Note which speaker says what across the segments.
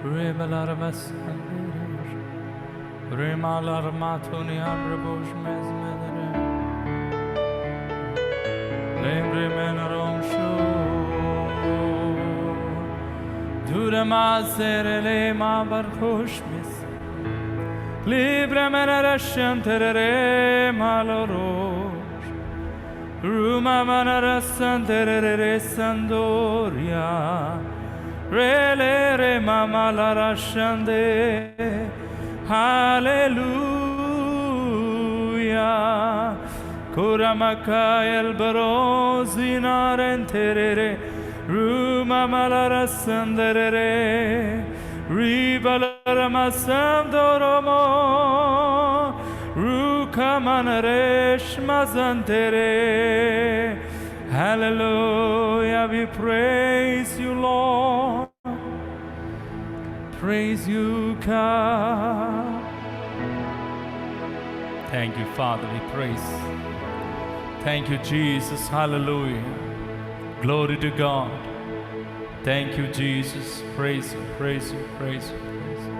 Speaker 1: Rimalarmas Rimalarmatunian Rebush Mesmedere Lembrimenarom Shur Duramazere Ma Barkushmis Libre Menarashantere Malorosh Ruma Manarasantere Sandoria Rele re mama la rashande, Hallelujah. Kuramaka el barozina rentere, Ruma malarasandere, Ribalamasam doromo, Rukamanaresh mazantere. Hallelujah, we praise you, Lord. Praise you, God. Thank you, Father, we praise. Thank you, Jesus. Hallelujah. Glory to God. Thank you, Jesus. Praise you, praise you, praise you, praise you.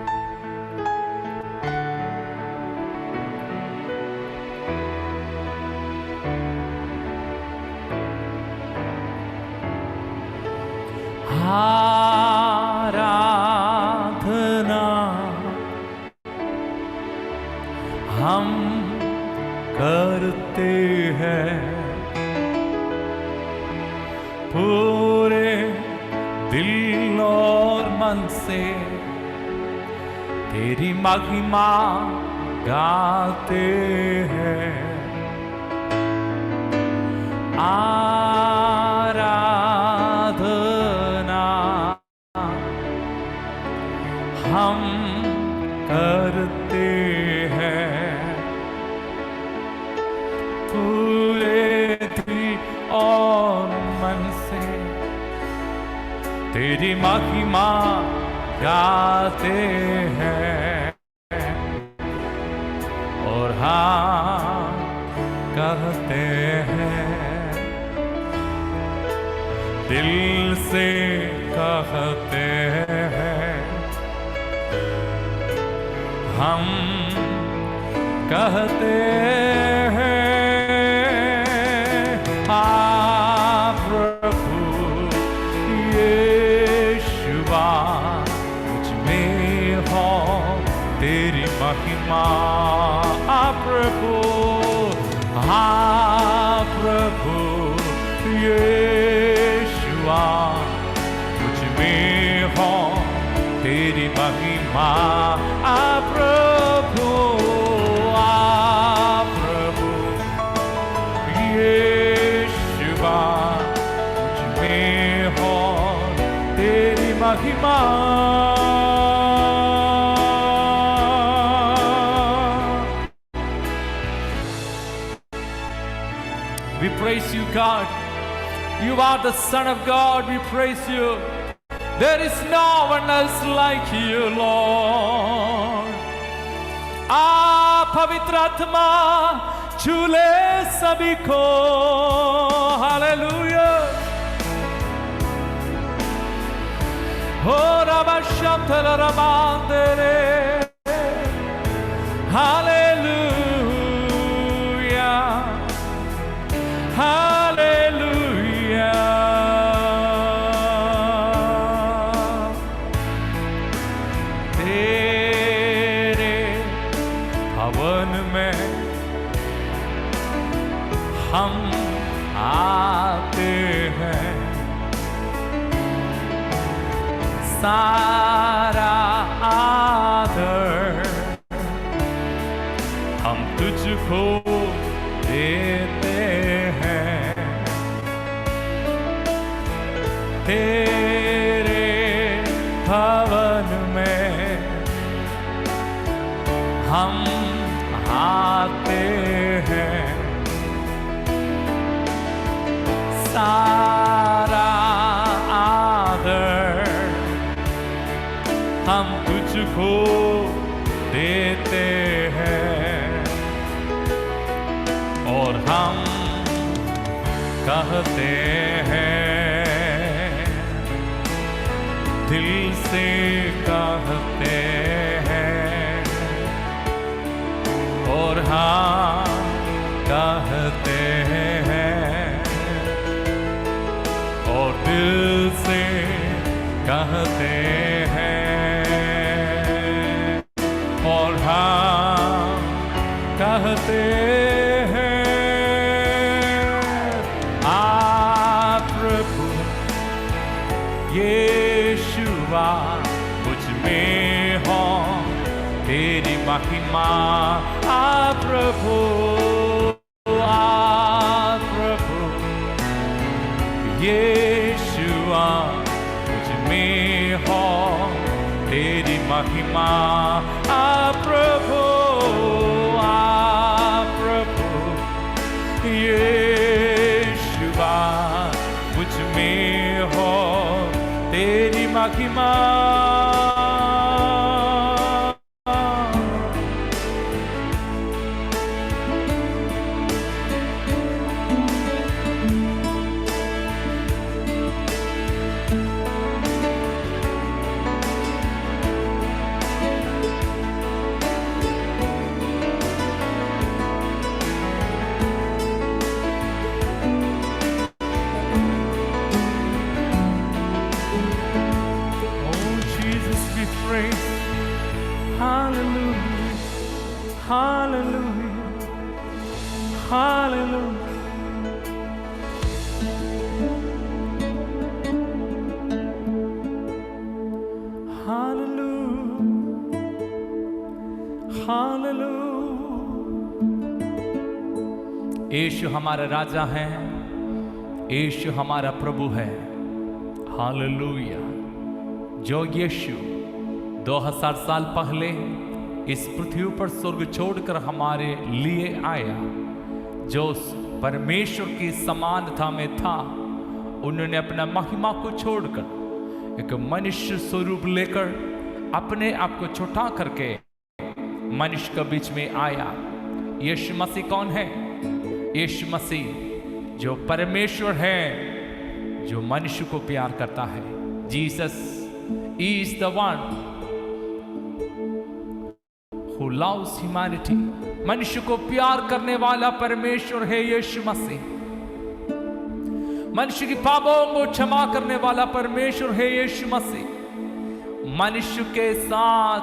Speaker 1: आराधना हम करते हैं पूरे दिल और मन से, तेरी महिमा गाते हैं। आराधना हम करते हैं पूरे दिल और मन से, तेरी महिमा गाते हैं। और हाँ कहते हैं, दिल से कहते हैं, हम कहते हैं, प्रभु यीशुआ मुझ में हो तेरी महिमा। प्रभु प्रभु यीशुआ मुझ में हो तेरी महिमा। प्रभु प्रभु यीशुआ मुझ में हो तेरी महिमा। We praise you, God. You are the Son of God. We praise you. There is no one else like you, Lord. पवित्र आत्मा छूले सभी को। हालेलुया। हो रबा शब्द रबांदरे। हालेलुया। हालेलुया। भवन में हम आते हैं, सारा आदर हम तुझको देते हैं। तेरे भवन में हम आते हैं, सारा आदर हम तुझको देते हैं। और हम कहते हैं, से कहते हैं और हाँ कहते हैं और दिल से कहते हैं और हाँ कहते हैं आप प्रभु यीशुआ मुझ में हो तेरी महिमा। आप प्रभु यीशुआ मुझ में हो तेरी महिमा। आप प्रभु यीशुआ मुझ में हो तेरी महिमा। यीशु हमारा राजा है, यीशु हमारा प्रभु है। हालेलुया। जो यीशु 2000 साल पहले इस पृथ्वी पर स्वर्ग छोड़कर हमारे लिए आया, जो परमेश्वर की समानता में था, उन्होंने अपना महिमा को छोड़कर एक मनुष्य स्वरूप लेकर अपने आप को छोटा करके मनुष्य के बीच में आया। यीशु मसीह कौन है? यीशु मसीह जो परमेश्वर है, जो मनुष्य को प्यार करता है। Jesus is the one who loves humanity. मनुष्य को प्यार करने वाला परमेश्वर है यीशु मसीह। मनुष्य की पापों को क्षमा करने वाला परमेश्वर है यीशु मसीह। मनुष्य के साथ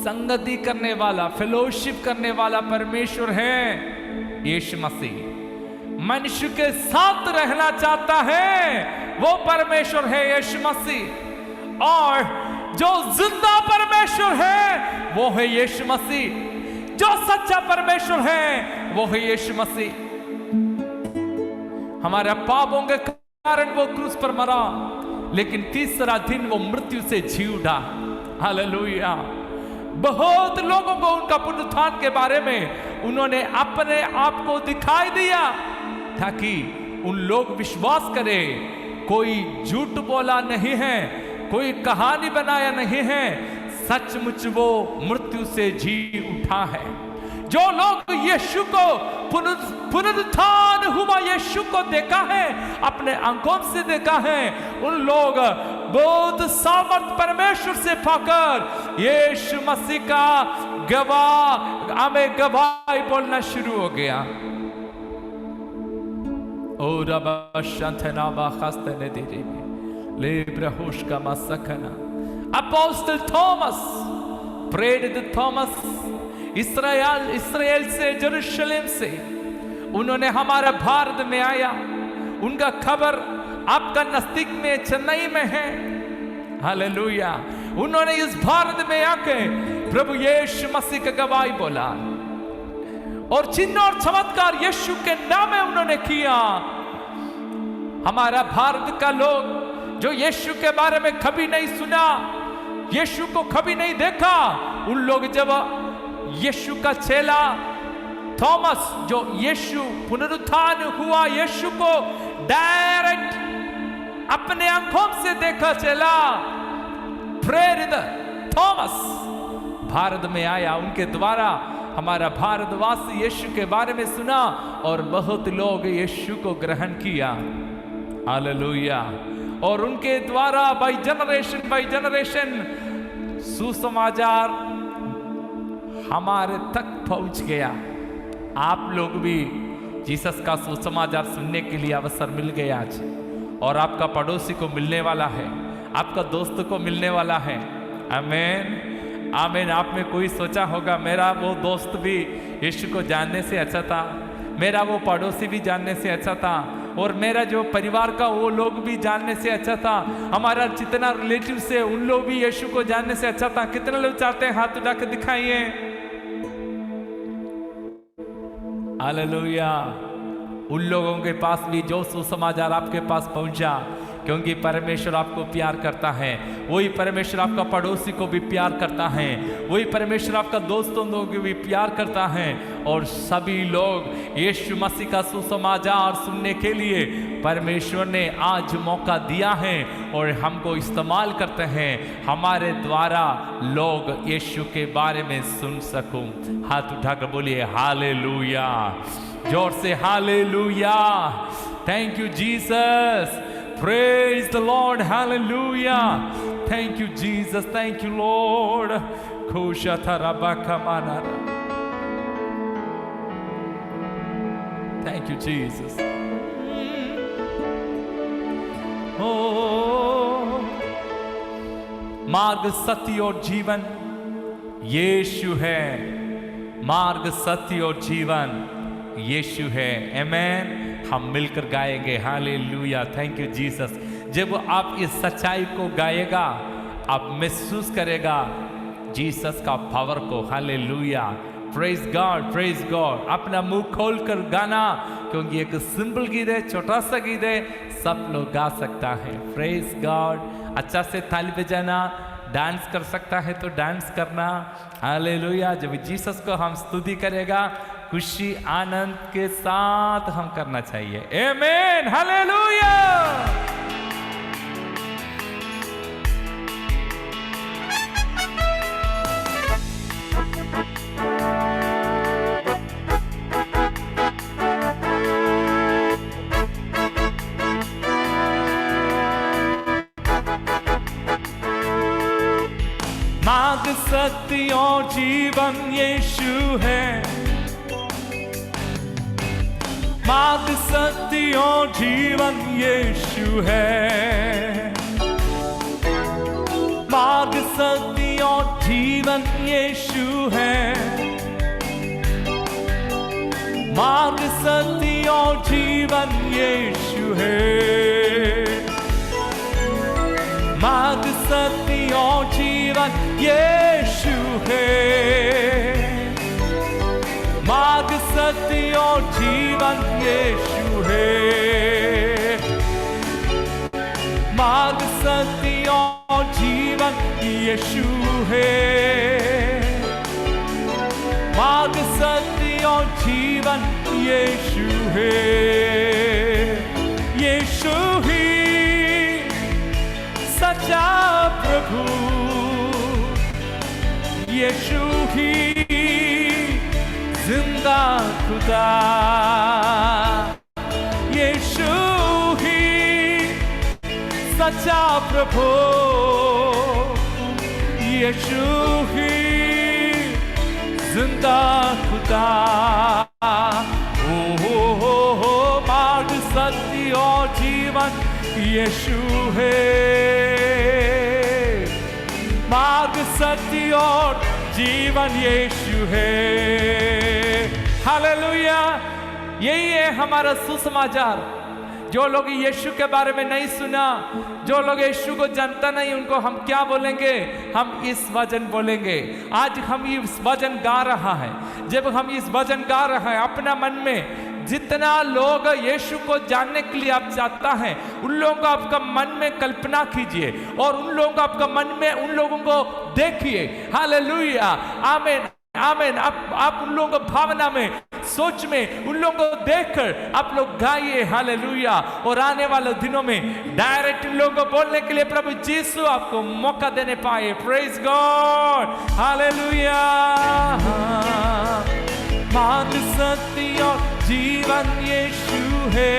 Speaker 1: संगति करने वाला, फेलोशिप करने वाला परमेश्वर है यीशु मसीह। मनुष्य के साथ रहना चाहता है वो परमेश्वर है यीशु मसीह। और जो जिंदा परमेश्वर है वो है यीशु मसीह। जो सच्चा परमेश्वर है वो है यीशु मसीह। हमारे पापों के कारण वो क्रूस पर मरा, लेकिन तीसरा दिन वो मृत्यु से जी उठा। हालेलुया। बहुत लोगों को उनका पुनरुत्थान के बारे में उन्होंने अपने आप को दिखाई दिया, ताकि उन लोग विश्वास करें कोई झूठ बोला नहीं है, कोई कहानी बनाया नहीं है, सचमुच वो मृत्यु से जी उठा है। जो लोग यीशु को पुनरुत्थान हुआ यीशु को देखा है, अपने आंखों से देखा है, उन लोग बहुत सामर्थ परमेश्वर से पाकर यीशु मसीह का हमें गवाही बोलना शुरू हो गया। ओ रबा शंतना बाखस्तने दीदी ले ब्रहोश का मसकना। अपोस्टल थॉमस, प्रेरित थॉमस, इस्राएल से, जेरूशलेम से उन्होंने हमारा भारत में आया। उनका खबर आपका नजदीक में चेन्नई में है। हालेलुया। उन्होंने इस भारत में आके प्रभु यीशु मसीह का गवाही बोला और चिन्ह और चमत्कार यीशु के नाम में उन्होंने किया। हमारा भारत का लोग जो यीशु के बारे में कभी नहीं सुना, यीशु को कभी नहीं देखा, उन लोग जब यीशु का चेला थॉमस, जो यीशु पुनरुत्थान हुआ यीशु को डायरेक्ट अपने आंखों से देखा चेला प्रेरित थॉमस भारत में आया। उनके द्वारा हमारा भारतवासी यीशु के बारे में सुना और बहुत लोग यीशु को ग्रहण किया। हालेलुया। और उनके द्वारा बाई जनरेशन सुसमाचार हमारे तक पहुंच गया। आप लोग भी जीसस का सुसमाचार सुनने के लिए अवसर मिल गया आज, और आपका पड़ोसी को मिलने वाला है, आपका दोस्त को मिलने वाला है। आमीन आमीन। आप में कोई सोचा होगा मेरा वो दोस्त भी यीशु को जानने से अच्छा था, मेरा वो पड़ोसी भी जानने से अच्छा था, और मेरा जो परिवार का वो लोग भी जानने से अच्छा था, हमारा जितना रिलेटिव से उन लोग भी यीशु को जानने से अच्छा था। कितने लोग चाहते हैं? हाथ उठा के दिखाइए। हालेलुया। उन लोगों के पास भी जो सुसमाचार आपके पास पहुंचा, क्योंकि परमेश्वर आपको प्यार करता है, वही परमेश्वर आपका पड़ोसी को भी प्यार करता है, वही परमेश्वर आपका दोस्तों को भी प्यार करता है। और सभी लोग यीशु मसीह का सुसमाचार सुनने के लिए परमेश्वर ने आज मौका दिया है, और हमको इस्तेमाल करते हैं, हमारे द्वारा लोग यीशु के बारे में सुन सकूं। हाथ उठाकर बोलिए हालेलुया, जोर से hallelujah. Thank you Jesus, praise the Lord, hallelujah. Thank you Jesus, thank you Lord. Thank you Jesus. Oh, मार्ग सत्य और जीवन यीशु है, मार्ग सत्य और जीवन यीशु है। आमेन। हम मिलकर गाएंगे हालेलुया। Thank you Jesus. जब आप इस सच्चाई को गाएगा, आप महसूस करेगा जीसस का पावर को। Hallelujah, praise God, praise God. अपना मुंह खोलकर गाना, क्योंकि एक सिंपल गीत है, छोटा सा गीत है, सब लोग गा सकता है। Praise God. अच्छा से ताली बजाना, डांस कर सकता है तो डांस करना। हालेलुया। जब जीसस को हम स्तुति करेगा, खुशी आनंद के साथ हम करना चाहिए। आमीन, हालेलुया। मार्ग सत्य और जीवन यीशु है, मार्ग सत्य और जीवन यीशु है, मार्ग सत्य और जीवन यीशु है, मार्ग सत्य और जीवन यीशु है, मार्ग सत्य और जीवन यीशु है, मार्ग सत्य और जीवन यीशु है, मार्ग सत्य और जीवन यीशु है, मार्ग सत्य और जीवन यीशु है। यीशु ही सच्चा प्रभु, यीशु ही जिंदा खुदा, यीशु ही सच्चा प्रभु, यीशु ही जिंदा खुदा। ओ मार्ग सत्य और जीवन यीशु है, मार्ग सत्य और जीवन यीशु है। हालेलुया। यही है हमारा सुसमाचार। जो लोग यीशु के बारे में नहीं सुना, जो लोग यीशु को जानता नहीं, उनको हम क्या बोलेंगे? हम इस वचन बोलेंगे। आज हम इस वचन गा रहा है। जब हम इस वचन गा रहा है, अपना मन में जितना लोग यीशु को जानने के लिए आप चाहता है, उन लोगों को आपका मन में कल्पना कीजिए, और उन लोगों को आपका मन में उन लोगों को देखिए। हालेलुया, आमीन आमीन। आप उन लोगों को भावना में, सोच में, उन लोगों को देखकर आप लोग गाइए हालेलुया। और आने वाले दिनों में डायरेक्ट इन लोगों को बोलने के लिए प्रभु यीशु आपको मौका देने पाए। Praise God, hallelujah. मार्ग सत्य और जीवन यीशु है,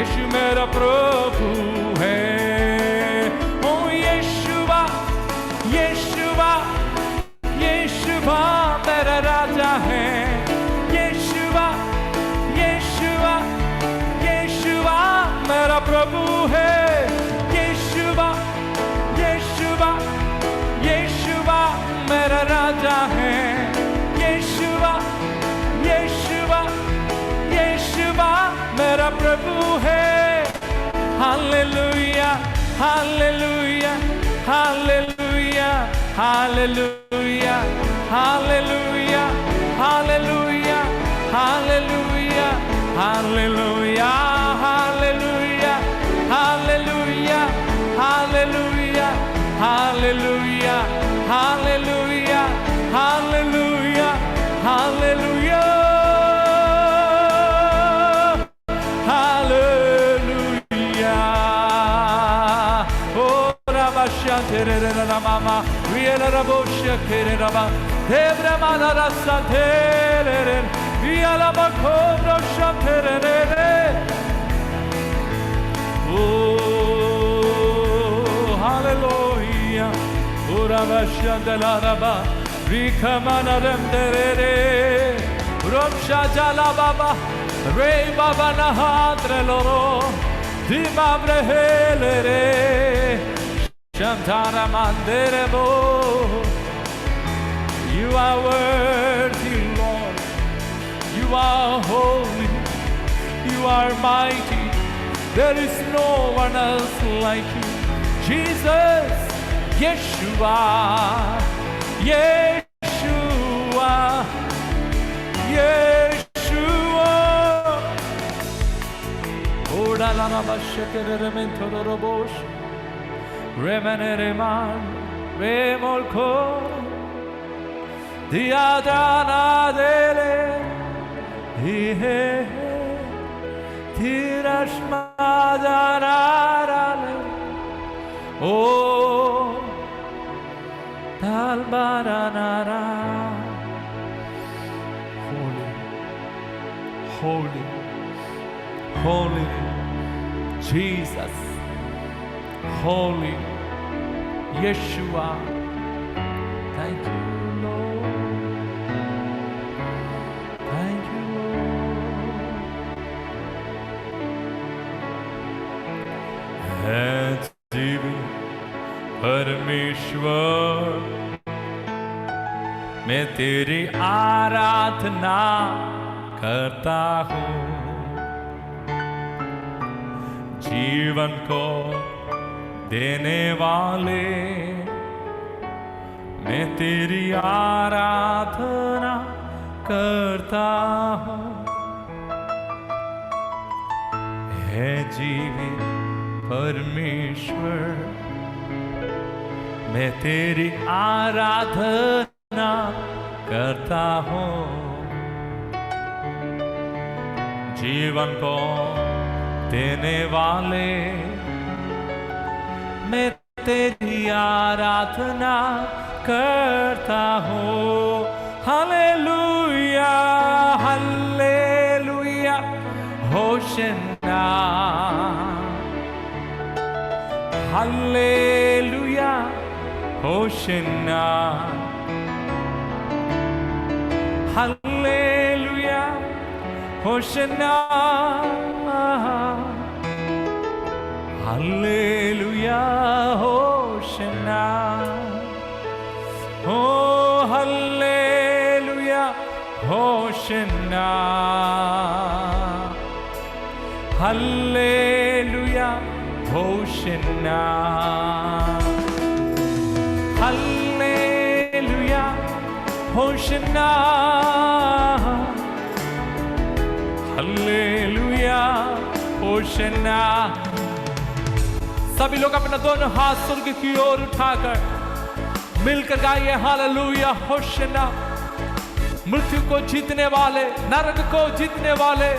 Speaker 1: यीशु मेरा प्रभु है। ओ यीशुआ यीशुआ यीशुआ मेरा राजा है। यीशुआ यीशुआ यीशुआ मेरा प्रभु है। यीशुआ यीशुआ यीशुआ मेरा राजा है। यीशुआ यीशुआ यीशुआ मेरा प्रभु है। Hallelujah hallelujah hallelujah hallelujah hallelujah hallelujah hallelujah hallelujah hallelujah hallelujah hallelujah hallelujah hallelujah hallelujah hallelujah hallelujah. ओ rabasha terere mama viera rabosha kerera ba devra mana rasa terere via la bakoro shaterere. Oh hallelujah. O rabasha delaraba vikamana remderere romsha jala baba re baba nahadre loro dimabre helere shantara manderebo. You are worthy, Lord. You are holy. You are mighty. There is no one else like you. Jesus, Yeshua, Yeshua, Yeshua. Oda la la bashekere mentoro bosh. Remenere man, remolko. Diadana dele, he tirashmadanarale. Oh, talbaranara. Holy, holy, holy, Jesus, holy, Yeshua. Thank you. परमेश्वर मैं तेरी आराधना करता हूँ। जीवन को देने वाले मैं तेरी आराधना करता हूँ। है जीवित परमेश्वर मैं तेरी आराधना करता हूँ। जीवन को देने वाले मैं तेरी आराधना करता हूँ। Hallelujah hallelujah hosanna hallelujah hosanna hallelujah hosanna hallelujah hosanna. ओ hallelujah hosanna hallelujah hosanna hallelujah hosanna hallelujah hosanna. सभी लोग अपना दोनों हाथ स्वर्ग की ओर उठाकर मिलकर गाइए हालेलुया होशन्ना। मृत्यु को जीतने वाले, नरक को जीतने वाले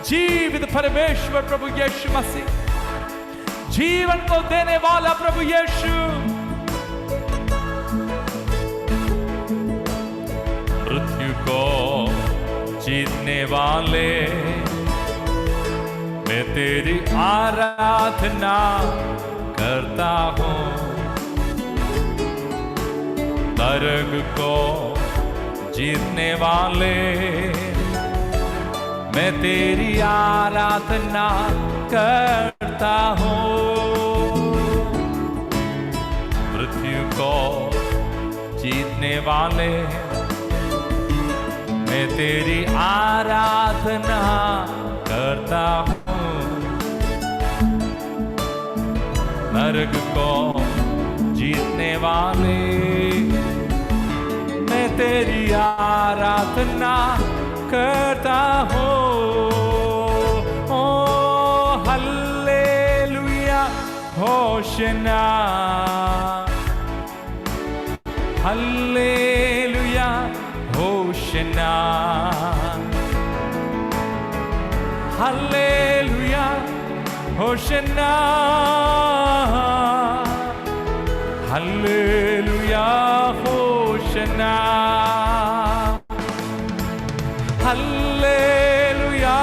Speaker 1: जीवित परमेश्वर प्रभु यीशु मसीह, जीवन को देने वाला प्रभु यीशु। मृत्यु को जीतने वाले मैं तेरी आराधना करता हूँ। नरक को जीतने वाले, मैं तेरी आराधना करता हूँ। मृत्यु को जीतने वाले, मैं तेरी आराधना करता हूँ। नरक को जीतने वाले, मैं तेरी आराधना करता हूँ। ओ hallelujah hosanna, hallelujah hosanna, hallelujah hosanna, hallelujah hosanna, hallelujah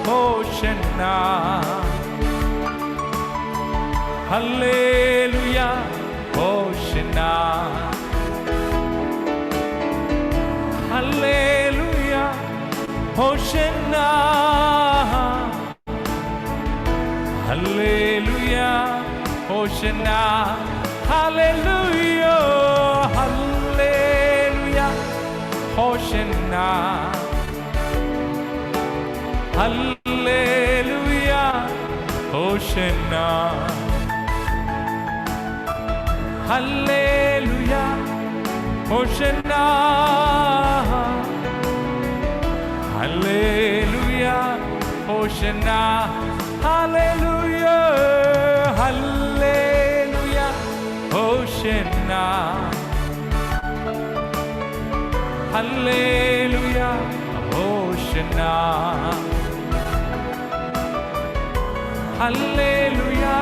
Speaker 1: hosanna, hallelujah hosanna, hallelujah hosanna, hallelujah hosanna, hallelujah, hallelujah hosanna, hallelujah hosanna, hallelujah hosanna, hallelujah hosanna, hallelujah, hallelujah hosanna, hallelujah hosanna, hallelujah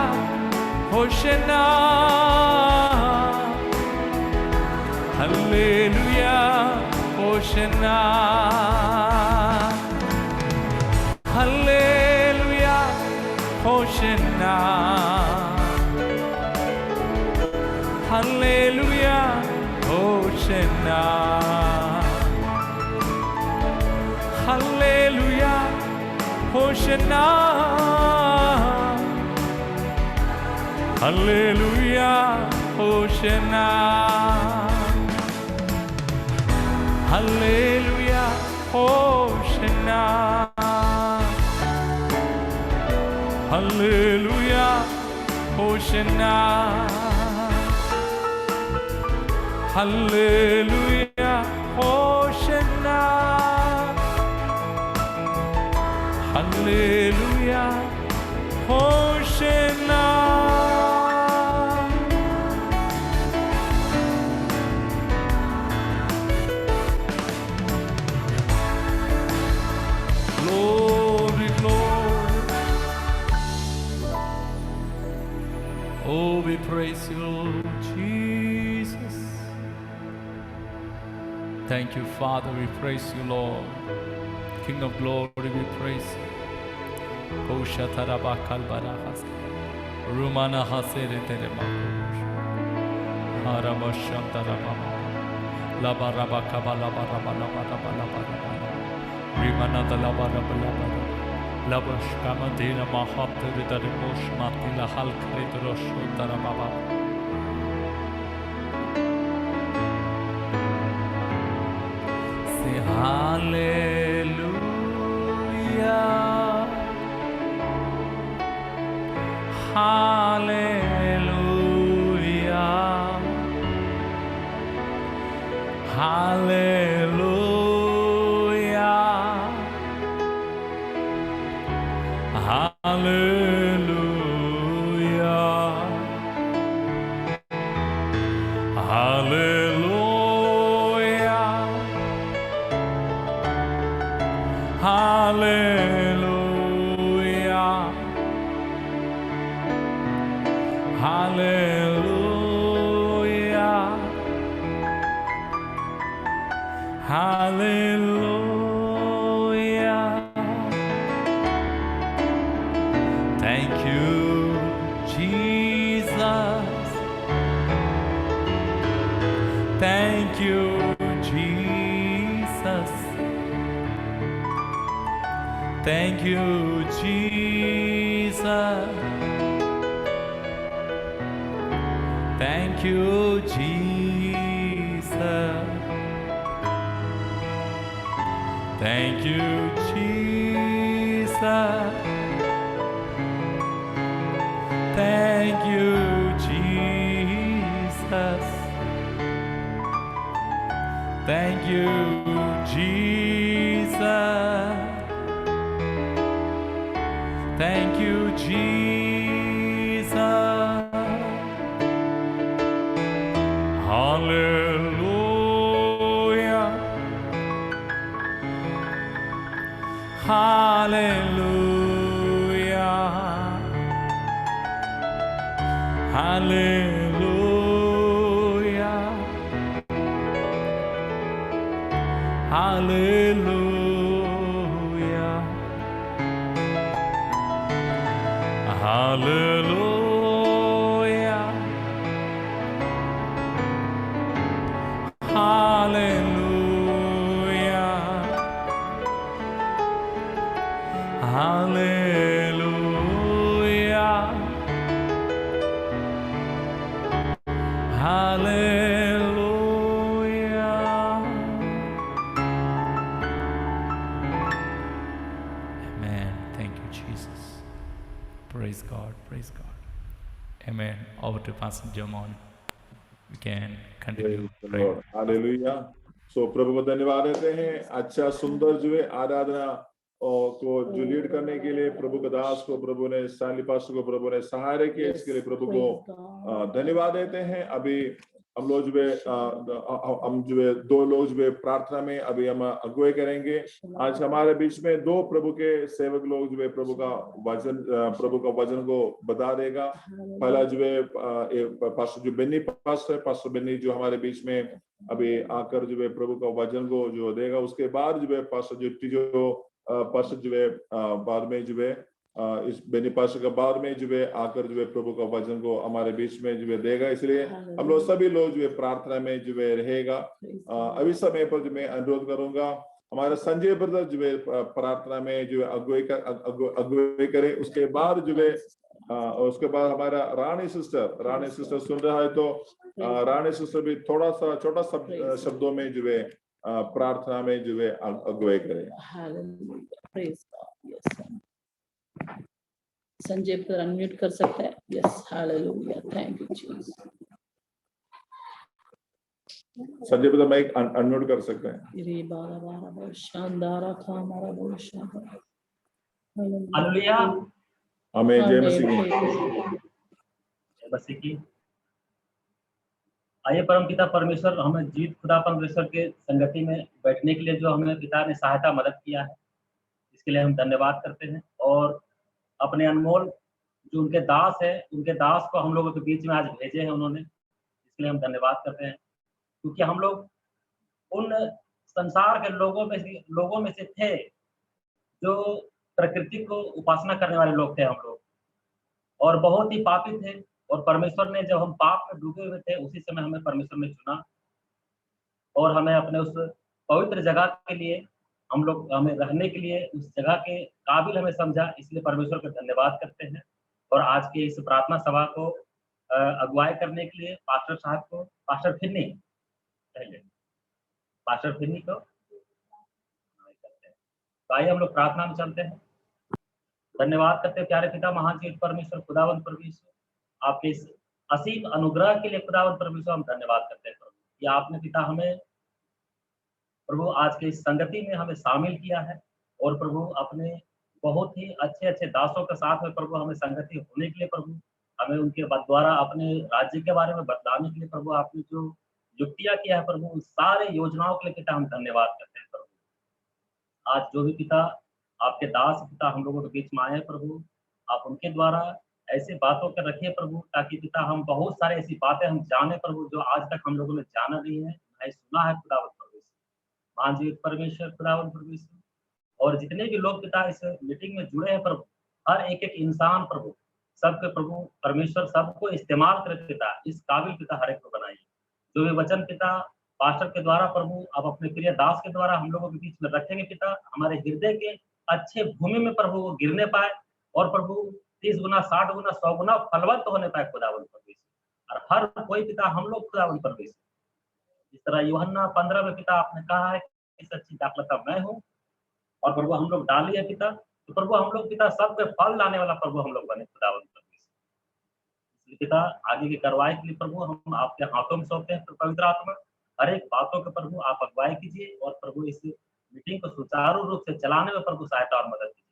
Speaker 1: hosanna, hallelujah hosanna, hallelujah hosanna, hallelujah hosanna, hallelujah hosanna, hallelujah hosanna, hallelujah hosanna, hallelujah hosanna, hallelujah hosanna, hallelujah hosanna. Glory, glory. Oh, we praise you, Jesus. Thank you, Father. We praise you, Lord. King of glory, we praise you. Rumana hasere tere makush. Harabashantarabama. Labarabakaba labarabalabarabalabarabala. Rimana the labarabalabarabala. Labashkamadila mahatridare moshmatila halkridroshotarababa. Say hallelujah. Hallelujah, hallelujah, hallelujah, hallelujah, hallelujah, hallelujah, hallelujah, Thank you, Jesus. Thank you, Jesus. Thank you, Jesus. Thank you, Jesus. Thank you, Jesus. Thank you, Jesus. Hallelujah. Hallelujah. Hallelujah. Hallelujah. Hallelujah. Hallelujah. Hallelujah. Hallelujah. Amen. Thank you, Jesus. Praise God. Praise God. Amen. Over to Pastor Jamon. We can continue.
Speaker 2: Lord. Hallelujah. So प्रभु को धन्यवाद देते हैं। अच्छा सुंदर जो है आराधना को जो लीड करने के लिए प्रभु के दास को प्रभु ने स्टैनली पास्टर को प्रभु ने सहारे किए, इसके लिए प्रभु को धन्यवाद देते हैं। अभी हम लोग जो है दो लोग जो है प्रार्थना में अभी हम अगुवाई करेंगे। आज हमारे बीच में दो प्रभु के सेवक लोग जो है प्रभु का वचन को बता देगा। पहला जो है पास्टर जो बेन्नी पास्टर बेन्नी जो हमारे बीच में अभी आकर जो है प्रभु का वचन को जो देगा। उसके बाद जो है पास्टर जो है बाद में जो है इस बेनी पास्टर का बाद में जो है आकर जो है प्रभु का वचन को हमारे बीच में जो है देगा। इसलिए हम लोग सभी लोग जो है प्रार्थना में जो है रहेगा। अभी समय पर जो मैं अनुरोध करूंगा हमारा संजय ब्रदर जो है प्रार्थना में जो है अगुवाई करे। उसके बाद जो है उसके बाद हमारा रानी सिस्टर सुन रहा है तो रानी सिस्टर भी थोड़ा सा छोटा शब्दों में जो है प्रार्थना में जो है अगुवाई करे।
Speaker 3: संजय पर अनम्यूट कर सकता है। Yes, hallelujah, thank you Jesus.
Speaker 2: Sanjay पर माइक अनम्यूट कर सकते हैं।
Speaker 3: रे बारा बारा बहुत शानदार था हमारा, बहुत शानदार।
Speaker 4: हालेलुया,
Speaker 2: आमीन। जय मसीह
Speaker 4: की। आइए परम पिता परमेश्वर, हमें जीत खुदा परमेश्वर के संगति में बैठने के लिए जो हमें पिता ने सहायता मदद किया है, इसके लिए हम धन्यवाद करते हैं। और अपने अनमोल जो उनके दास है, उनके दास को हम लोगों के बीच में आज भेजे हैं उन्होंने, इसके लिए हम धन्यवाद करते हैं। क्योंकि हम लोग उन संसार के लोगों में से थे जो प्रकृति को उपासना करने वाले लोग थे हम लोग, और बहुत ही पापी थे। और परमेश्वर ने जब हम पाप में डूबे हुए थे उसी समय हमें परमेश्वर ने चुना और हमें अपने उस पवित्र जगह के लिए हमें रहने के लिए उस जगह के काबिल हमें समझा। इसलिए परमेश्वर को धन्यवाद करते हैं। और आज के इस प्रार्थना सभा को अगुवाई करने के लिए पास्टर साहब को, पास्टर फिन्नी को करते हैं। तो आइए हम लोग प्रार्थना में चलते हैं। धन्यवाद करते हैं प्यारे पिता महान जीवित परमेश्वर खुदावंत परमेश्वर, आपके इस असीम अनुग्रह के लिए खुदावंत परमेश्वर हम धन्यवाद करते हैं प्रभु। कि आपने पिता हमें प्रभु आज के इस संगति में हमें शामिल किया है और प्रभु अपने बहुत ही अच्छे दासों के साथ में प्रभु हमें संगति होने के लिए प्रभु हमें उनके द्वारा अपने राज्य के बारे में बतलाने के लिए प्रभु आपने जो युक्तियां किया है प्रभु उन सारे योजनाओं के लिए पिता हम धन्यवाद करते हैं प्रभु। आज जो भी पिता आपके दास पिता हम लोगों के बीच में आए हैं प्रभु, आप उनके द्वारा ऐसे बातों के रखिए प्रभु, ताकि पिता हम बहुत सारे ऐसी बातें हम जाने प्रभु जो आज तक हम लोगों ने जाना नहीं है, नहीं सुना है खुदावंत परमेश्वर, महान जीवित परमेश्वर खुदावंत परमेश्वर। और जितने भी लोग पिता इस मीटिंग में जुड़े हैं प्रभु, हर एक इंसान प्रभु, सबके प्रभु परमेश्वर सबको इस्तेमाल कर पिता इस काबिल पिता हर एक को बनाइए। जो भी वचन पिता पास्टर के द्वारा प्रभु आप अपने प्रिय दास के द्वारा हम लोगों के बीच में रखेंगे पिता, हमारे हृदय के अच्छे भूमि में प्रभु वो गिरने पाए और प्रभु 30 गुना 60 गुना 100 गुना फलवंत होने पाए खुदावन परमेश्वर। और हर कोई पिता हम लोग खुदावन परमेश्वर, जिस तरह यूहन्ना 15 में पिता आपने कहा है कि सच्ची दाखलता मैं हूँ और प्रभु हम लोग डाली है पिता, तो प्रभु हम लोग पिता सबके फल लाने वाला प्रभु हम लोग बने खुदावन परमेश्वर। इसलिए पिता आगे की कार्रवाई के लिए प्रभु हम आपके हाथों में सौंपते हैं। पवित्र आत्मा हर एक बातों के प्रभु आप अगुवाई कीजिए और प्रभु इस मीटिंग को सुचारू रूप से चलाने में प्रभु सहायता और मदद कीजिए,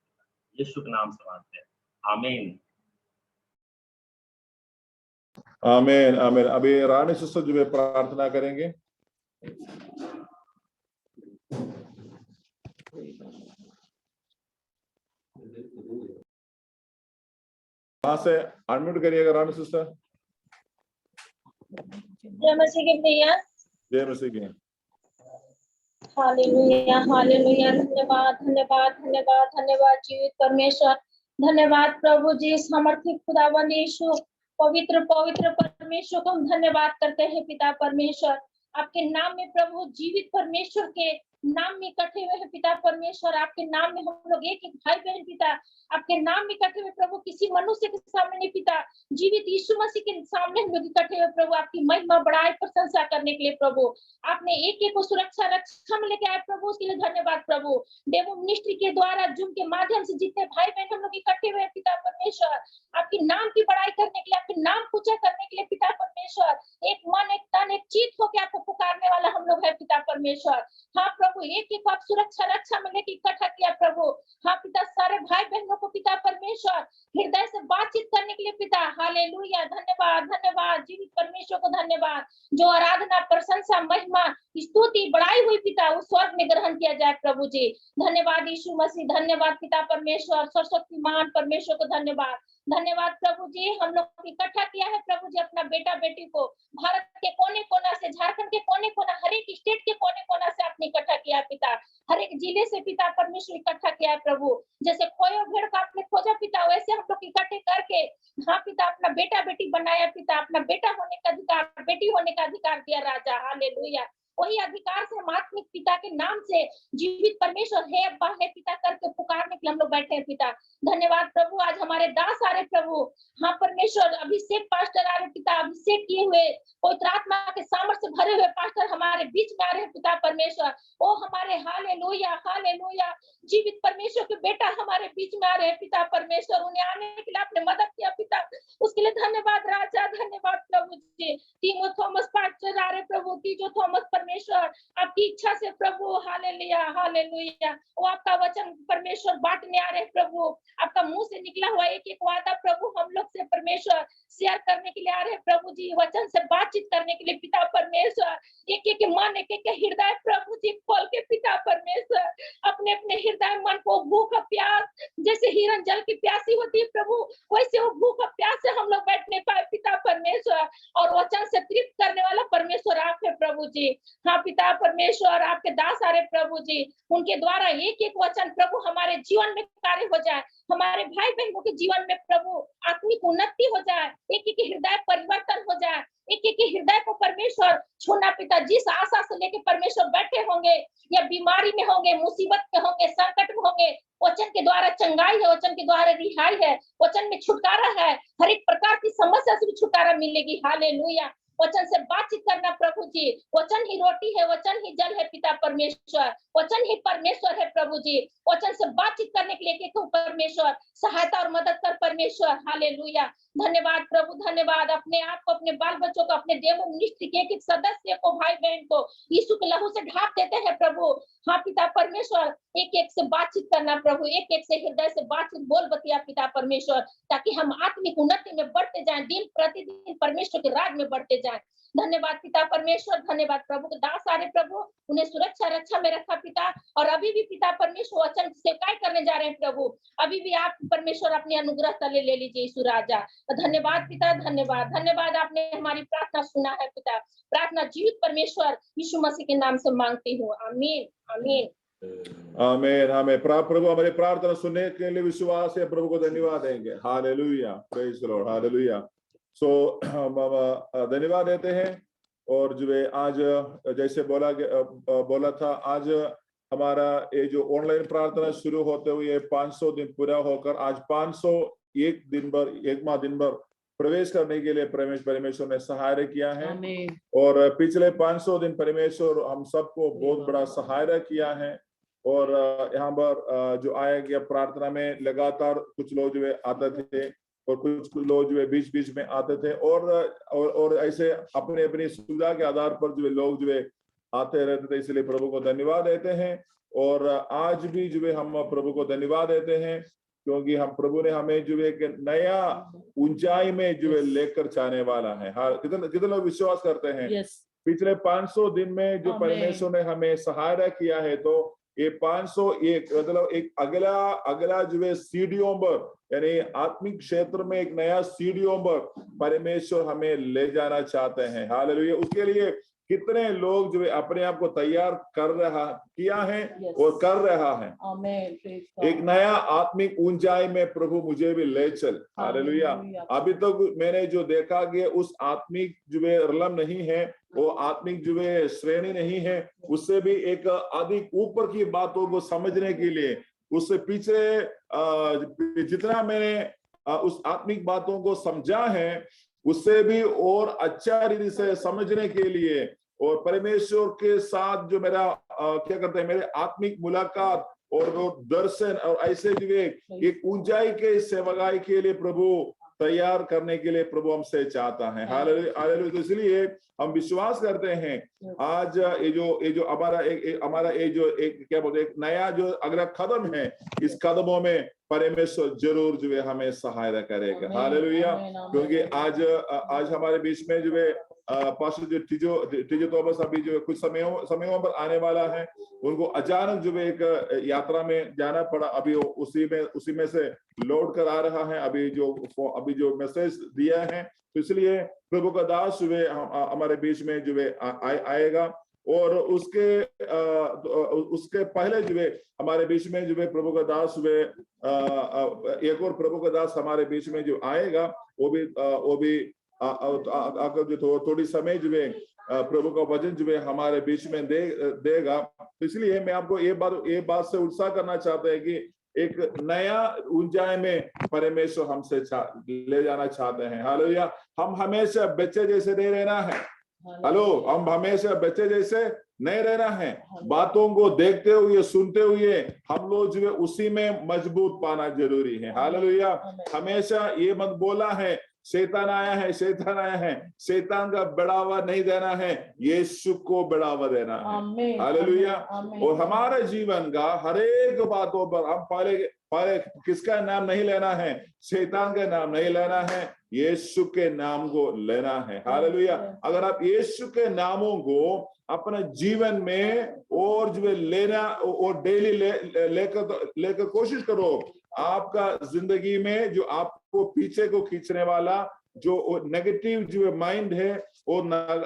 Speaker 4: यीशु के नाम से मांगते हैं, आमीन।
Speaker 2: आमीन आमीन। अभी रानी सिस्टर जो है प्रार्थना करेंगे। वहां से अनम्यूट करिएगा रानी सिस्टर।
Speaker 5: जय मसीह के भैया।
Speaker 2: जय मसीह की।
Speaker 5: Hallelujah hallelujah. धन्यवाद धन्यवाद धन्यवाद धन्यवाद जीवित परमेश्वर। धन्यवाद प्रभु जी, समर्थित खुदावन यीशु, पवित्र पवित्र परमेश्वर को हम धन्यवाद करते हैं पिता परमेश्वर। आपके नाम में प्रभु, जीवित परमेश्वर के नाम में इकट्ठे हुए हैं पिता परमेश्वर। आपके नाम में हम लोग एक एक भाई बहन पिता, आपके नाम में इकट्ठे हुए प्रभु, किसी मनुष्य के सामने नहीं पिता, जीवित यीशु मसीह के सामने हम लोग इकट्ठे हुए प्रभु, आपकी महिमा बड़ाई प्रशंसा करने के लिए प्रभु। आपने एक एक को सुरक्षा रक्षा में लेके आए प्रभु, उसके लिए धन्यवाद प्रभु। डेमो मिनिस्ट्री के द्वारा जूम के माध्यम से जितने भाई बहन हम लोग इकट्ठे हुए पिता परमेश्वर, आपके नाम की बड़ाई करने के लिए, आपके नाम पूजा करने के लिए पिता परमेश्वर, एक मन एक तन एक चित्त होकर आपको पुकारने वाला हम लोग है पिता परमेश्वर। हाँ प्रभु, एक एक आप सुरक्षा रक्षा में लेके इकट्ठा किया प्रभु। हाँ पिता, सारे भाई बहनों को पिता परमेश्वर हृदय से बातचीत करने के लिए पिता, हालेलुया। धन्यवाद धन्यवाद जीवित परमेश्वर को धन्यवाद। जो आराधना प्रशंसा महिमा स्तुति बड़ाई हुई पिता, उस स्वर्ग में ग्रहण किया जाए प्रभु जी। धन्यवाद यीशु मसीह, धन्यवाद पिता परमेश्वर, सर्वशक्तिमान परमेश्वर को धन्यवाद। धन्यवाद प्रभु जी, हम लोग इकट्ठा किया है प्रभु जी अपना बेटा बेटी को, भारत के कोने कोना से, झारखंड के कोने कोना, हर एक स्टेट के कोने कोना से आपने इकट्ठा किया पिता, हर एक जिले से पिता परमेश्वर इकट्ठा किया है प्रभु। जैसे खोए भेड़ का आपने खोजा पिता, वैसे हम लोग इकट्ठे करके हाँ पिता अपना बेटा बेटी बनाया पिता, अपना बेटा होने का अधिकार, बेटी होने का अधिकार दिया राजा, हालेलुया। वही अधिकार से हम आत्मिक पिता के नाम से जीवित परमेश्वर है अब्बा है पिता करके पुकारने के लिए हम लोग बैठे हैं पिता। धन्यवाद प्रभु, आज हमारे दास आ रहे प्रभु, हाँ परमेश्वर, अभिषेक पास्टर आ रहे पिता, अभिषेक किए हुए पवित्र आत्मा के सामर्थ्य से भरे हुए पास्टर हमारे बीच में आ रहे पिता परमेश्वर। ओ हमारे हालेलुया हालेलुया, जीवित परमेश्वर के बेटा हमारे बीच में आ रहे पिता परमेश्वर, उन्हें आने के लिए आपने मदद किया पिता, उसके लिए धन्यवाद राजा, धन्यवाद प्रभु जी। टीमो थॉमस पास्टर आ रहे प्रभु, तीजो थॉमस परमेश्वर, आपकी इच्छा से प्रभु, हालेलुया हालेलुया। वो आपका वचन परमेश्वर बांटने आ रहे प्रभु, आपका मुंह से निकला हुआ एक एक वादा प्रभु हम लोग से परमेश्वर शेयर करने के लिए आ रहे प्रभु जी, वचन से बातचीत करने के लिए पिता परमेश्वर। एक एक मन एक एक हृदय प्रभु जी खोल के पिता परमेश्वर, अपने अपने हृदय मन को भूख प्यास, जैसे हिरन जल की प्यासी होती है प्रभु, वैसे वो भूख प्यास से हम लोग बैठने पाए पिता परमेश्वर, और वचन से तृप्त करने वाला परमेश्वर आप है प्रभु जी। हाँ पिता परमेश्वर, आपके दास आ रहे प्रभु जी, उनके द्वारा एक एक वचन प्रभु हमारे जीवन में कार्य हो जाए, हमारे भाई बहनों के जीवन में प्रभु आत्मिक उन्नति हो जाए, एक एक हृदय परिवर्तन हो जाए, एक एक हृदय को परमेश्वर छूना पिता, जिस आशा से लेके परमेश्वर बैठे होंगे, या बीमारी में होंगे, मुसीबत में होंगे, संकट में होंगे, वचन के द्वारा चंगाई है, वचन के द्वारा रिहाई है, वचन में छुटकारा है, हर एक प्रकार की समस्या से भी छुटकारा मिलेगी, हालेलुया। वचन से बातचीत करना प्रभु जी, वचन ही रोटी है, वचन ही जल है पिता परमेश्वर, वचन ही परमेश्वर है प्रभु जी। वचन से बातचीत करने के लिए परमेश्वर सहायता और मदद कर परमेश्वर, हालेलुया। धन्यवाद प्रभु, धन्यवाद। अपने आप को, अपने बाल बच्चों को, अपने डेमो मिनिस्ट्री के एक सदस्य को, भाई बहन को यीशु के लहू से ढांप देते हैं प्रभु। हाँ पिता परमेश्वर, एक एक से बातचीत करना प्रभु, एक एक से हृदय से बातचीत बोल बतिया पिता परमेश्वर, ताकि हम आत्मिक उन्नति में बढ़ते जाएं, दिन प्रतिदिन परमेश्वर के राज में बढ़ते जाएं। धन्यवाद पिता परमेश्वर, धन्यवाद प्रभु के दास आ रहे प्रभु, उन्हें सुरक्षा रक्षा में रखा पिता, और अभी भी पिता परमेश्वर वचन की सेवकाई करने जा रहे हैं प्रभु, अभी भी आप परमेश्वर अपनी अनुग्रह तले ले लीजिए यीशु राजा। धन्यवाद पिता, धन्यवाद धन्यवाद, आपने हमारी प्रार्थना सुना है पिता। प्रार्थना जीवित परमेश्वर यीशु मसीह के नाम से मांगती हूँ, आमीन आमीन
Speaker 2: आमीन आमीन। प्रभु हमारी प्रार्थना सुनने के लिए विश्वास है, प्रभु को धन्यवाद देंगे, hallelujah, praise the lord, hallelujah. सो धन्यवाद देते हैं। और जो है आज जैसे बोला था, आज हमारा ये जो ऑनलाइन प्रार्थना शुरू होते हुए 500 दिन पूरा होकर आज 501 दिन भर 1वां दिन भर प्रवेश करने के लिए परमेश्वर ने सहायता किया है।
Speaker 3: आमीन।
Speaker 2: और पिछले 500 दिन परमेश्वर हम सबको बहुत बड़ा सहायता किया है। और यहाँ पर जो आया गया प्रार्थना में लगातार कुछ लोग जो है आते थे और कुछ लोग जो है बीच बीच में आते थे और ऐसे अपने अपनी सुविधा के आधार पर जो है लोग जो है आते रहते थे। इसलिए प्रभु को धन्यवाद देते हैं। और आज भी जो है हम प्रभु को धन्यवाद देते हैं क्योंकि हम प्रभु ने हमें जो है एक नया ऊंचाई में जो है लेकर जाने वाला है। हाँ, कितने लोग विश्वास करते हैं?
Speaker 3: यस।
Speaker 2: पिछले 500 दिन में जो परमेश्वर ने हमें सहायता किया है, तो ये 501 मतलब एक अगला जो है सीढ़ियों पर यानी आत्मिक क्षेत्र में एक नया सीढ़ियों पर परमेश्वर हमें ले जाना चाहते हैं। हालेलुया। उसके लिए कितने लोग जो है अपने आप को तैयार किया है और कर रहा है। एक नया आत्मिक ऊंचाई में प्रभु मुझे भी ले चल। हालेलुया। अभी तक तो मैंने जो देखा कि उस आत्मिक जो है रलम नहीं है, वो आत्मिक जो है श्रेणी नहीं है, उससे भी एक अधिक ऊपर की बातों को समझने के लिए उससे पीछे जितना मैंने उस आत्मिक बातों को समझा है उससे भी और अच्छा रीति से समझने के लिए और परमेश्वर के साथ जो मेरा क्या करते हैं मेरे आत्मिक मुलाकात और वो दर्शन और ऐसे जो एक ऊंचाई के सेवकाई के लिए प्रभु तैयार करने के लिए प्रभु हमसे चाहता है। हालेलुया। तो इसलिए हम विश्वास करते हैं आज ये जो हमारा ये जो एक क्या बोलते हैं एक नया जो अगला कदम है, इस कदमों में परमेश्वर जरूर जो है हमें सहायता करेगा। हालेलुया। क्योंकि आज हमारे बीच में जो है पास्टर जो टीजो तोमस अभी जो कुछ समयों पर आने वाला है, उनको अचानक जो है एक यात्रा में जाना पड़ा। अभी उसी में से लौट कर आ रहा है। अभी जो मैसेज दिया है, तो इसलिए प्रभु का दास जो है हमारे बीच में जो है आएगा। और उसके पहले जो है हमारे बीच में जो है प्रभु का दास जो है एक और प्रभु का दास हमारे बीच में जो आएगा, वो भी आकर जो थोड़ी समय जो है प्रभु का वचन जो है हमारे बीच में देगा। तो इसलिए मैं आपको ये बात से उत्साह करना चाहता है कि एक नया ऊंचाई में परमेश्वर हमसे ले जाना चाहते हैं। हालेलुया। हम हमेशा बच्चे जैसे नहीं रहना है। हेलो, हम हमेशा बच्चे जैसे नहीं रहना है। बातों को देखते हुए सुनते हुए हम लोग जो है उसी में मजबूत पाना जरूरी है। हालेलुया। हमेशा ये मत बोला है शैतान आया है, शैतान आया है। शैतान का बढ़ावा नहीं देना है, यीशु को बढ़ावा देना है। हालेलुया। और हमारे जीवन का हर एक बातों पर हम पहले किसका नाम नहीं लेना है? शैतान का नाम नहीं लेना है, यीशु के नाम को लेना है। हालेलुया। अगर आप यीशु के नामों को अपने जीवन में और जो लेना और डेली लेकर कोशिश करो, आपका जिंदगी में जो आपको पीछे को खींचने वाला जो नेगेटिव जो माइंड है और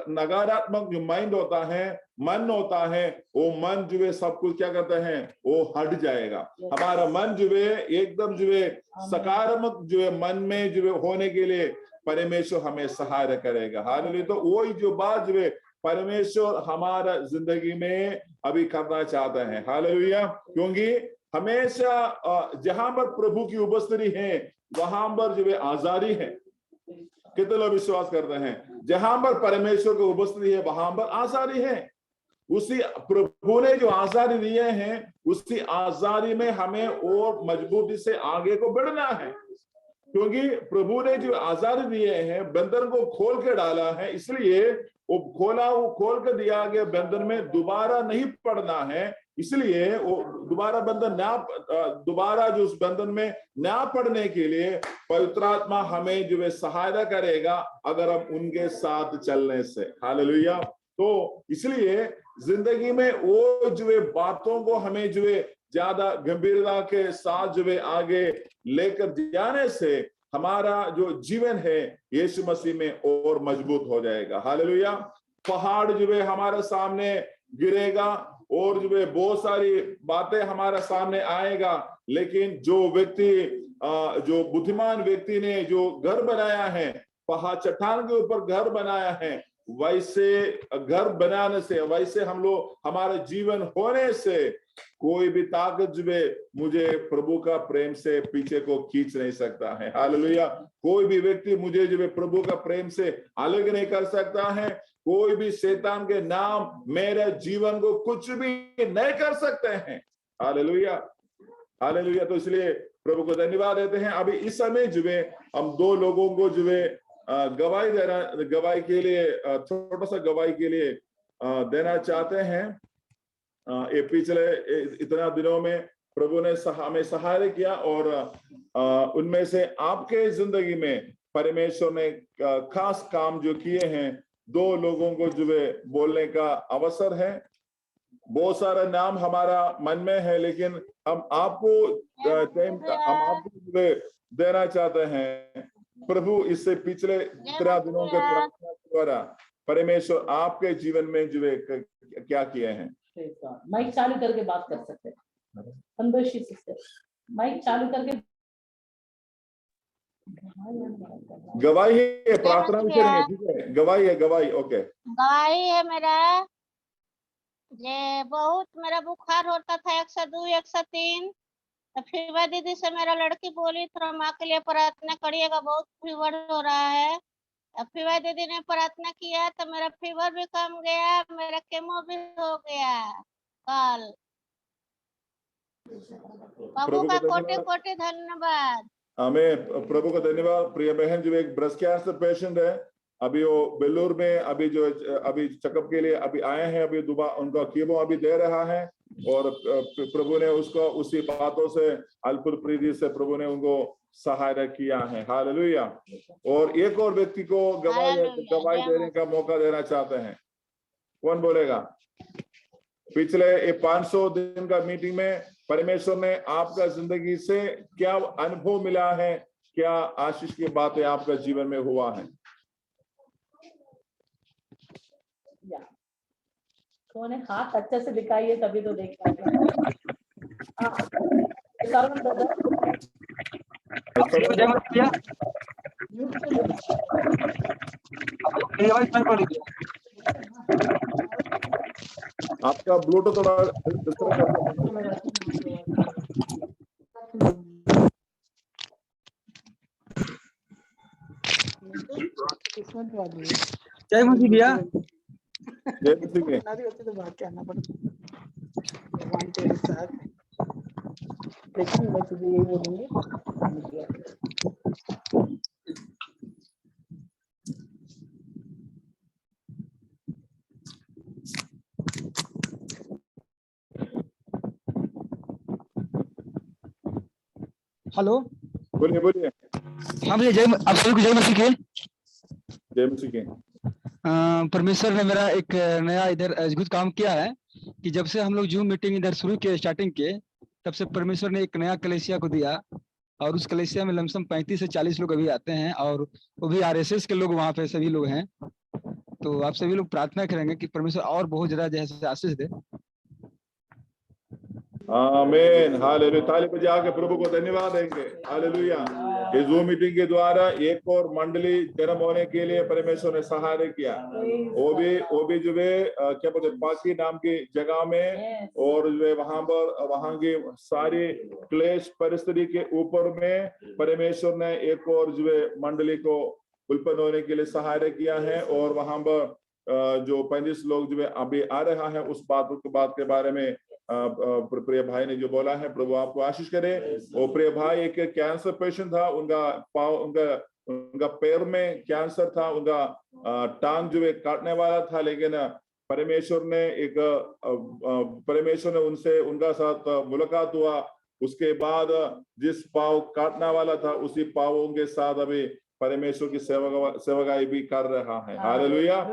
Speaker 2: नकारात्मक जो माइंड होता है, मन होता है, वो मन जो है सब कुछ क्या करता है, वो हट जाएगा। हमारा मन जो है एकदम जो है सकारात्मक जो है मन में जो है होने के लिए परमेश्वर हमें सहायता करेगा। हालेलुया। तो वही जो बात जो है परमेश्वर हमारा जिंदगी में अभी करना चाहता है। हालेलुया। क्योंकि हमेशा जहां पर प्रभु की उपस्थिति है वहां पर जो है आजादी है। कितने लोग विश्वास करते हैं? जहां पर परमेश्वर की उपस्थिति है वहां पर आजादी है। उसी प्रभु ने जो आजादी दिए हैं उसी आजादी में हमें और मजबूती से आगे को बढ़ना है। क्योंकि प्रभु ने जो आजादी दिए हैं, बंधन को खोल के डाला है, इसलिए वो खोल कर दिया गया बंधन में दोबारा नहीं पड़ना है। इसलिए वो दोबारा जो उस बंधन में ना पड़ने के लिए पवित्र आत्मा हमें जो है सहायता करेगा अगर हम उनके साथ चलने से। हालेलुया। तो इसलिए जिंदगी में वो जो है बातों को हमें जो है ज्यादा गंभीरता के साथ जो है आगे लेकर जाने से हमारा जो जीवन है यीशु मसीह में और मजबूत हो जाएगा। हालेलुया। पहाड़ जो है हमारे सामने गिरेगा और जो है बहुत सारी बातें हमारे सामने आएगा, लेकिन जो बुद्धिमान व्यक्ति ने जो घर बनाया है, पहाड़ चट्टान के ऊपर घर बनाया है, वैसे घर बनाने से, वैसे हम लोग हमारे जीवन होने से कोई भी ताकत जो है मुझे प्रभु का प्रेम से पीछे को खींच नहीं सकता है। हालेलुया। कोई भी व्यक्ति मुझे जो है प्रभु का प्रेम से अलग नहीं कर सकता है। कोई भी शैतान के नाम मेरे जीवन को कुछ भी नहीं कर सकते हैं। Hallelujah, hallelujah. तो इसलिए प्रभु को धन्यवाद देते हैं। अभी इस समय जो है हम दो लोगों को जो है गवाही के लिए, छोटा सा गवाही के लिए देना चाहते हैं। ये पिछले इतना दिनों में प्रभु ने हमें सहायता किया और उनमें से आपके जिंदगी में परमेश्वर ने खास काम जो किए हैं, दो लोगों को जो है बोलने का अवसर है। बहुत सारा नाम हमारा मन में है, लेकिन हम आपको देना चाहते हैं। प्रभु इससे पिछले 13 दिनों के प्रार्थना द्वारा परमेश्वर आपके जीवन में जो है क्या किए हैं।
Speaker 3: माइक चालू करके बात कर सकते हैं। संतोषी सिस्टर, माइक चालू करके
Speaker 2: गवाही है, प्रार्थना भी करेंगे, ठीक है। गवाही है, गवाही, ओके।
Speaker 6: गवाही है मेरा, ये बहुत मेरा बुखार होता था 102 103। तो फीवर दीदी से मेरा लड़की बोली थोड़ा माँ के लिए प्रार्थना करिएगा, बहुत फीवर हो रहा है। फीवर दीदी ने प्रार्थना किया तो मेरा फीवर भी कम गया, मेरा केमो भी हो गया कल। प्रभु का कोटि कोटि धन्यवाद।
Speaker 2: हमें प्रभु का धन्यवाद। प्रिय बहन जो एक ब्रेस्ट कैंसर पेशेंट है, अभी वो बेलूर में अभी चेकअप के लिए अभी आए हैं। अभी दोबारा उनका कीमो अभी दे रहा है और प्रभु ने उसको उसी बातों से अल्पुर प्रीति से प्रभु ने उनको सहायता किया है। हालेलुया। और एक और व्यक्ति को गवाही देने का मौका देना चाहते हैं। कौन बोलेगा? पिछले 500 दिन का मीटिंग में परमेश्वर ने आपका जिंदगी से क्या अनुभव मिला है, क्या आशीष की बातें आपका जीवन में हुआ है?
Speaker 3: कौन है? हाथ अच्छे से दिखाइए तभी तो देख पाएंगे।
Speaker 2: आपका ब्लूटूथ थोड़ा
Speaker 7: जय मसीह भैया।
Speaker 2: जय मसीह के।
Speaker 7: हेलो,
Speaker 2: बोलिए बोलिए।
Speaker 7: हाँ भैया, जय आप सभी को जय मसीह के।
Speaker 2: जय मसीह के।
Speaker 7: परमेश्वर ने मेरा एक नया इधर अद्भुत काम किया है कि जब से हम लोग जूम मीटिंग इधर शुरू किए स्टार्टिंग के, तब से परमेश्वर ने एक नया कलेसिया को दिया और उस कलेसिया में लमसम 35 से 40 लोग अभी आते हैं और वो भी आरएसएस के लोग वहाँ पे सभी लोग हैं। तो आप सभी लोग प्रार्थना करेंगे कि परमेश्वर और बहुत ज्यादा जैसे आशीष दे।
Speaker 2: आमीन, हालेलुया। ताली बजा के प्रभु को धन्यवाद देंगे। हालेलुया। इस जूम मीटिंग के द्वारा एक और मंडली जन्म होने के लिए परमेश्वर ने सहायता किया। वो भी जो है क्या बोलते पाकी नाम की जगह में, और जो है वहां की सारी क्लेश परिस्थिति के ऊपर में परमेश्वर ने एक और जो है मंडली को उत्पन्न होने के लिए सहायता किया है। और वहां पर जो 35 लोग जो है अभी आ रहा है, उस बात के बारे में प्रिय भाई ने जो बोला है, प्रभु आपको आशीष करे। और प्रिय भाई एक कैंसर पेशेंट था, उनका पैर में कैंसर था, उनका टांग जो है काटने वाला था, लेकिन परमेश्वर ने उनसे उनका साथ मुलाकात हुआ। उसके बाद जिस पाँव काटने वाला था उसी पाँवों के साथ अभी परमेश्वर की सेवकाई भी कर रहा है। हालेलुया।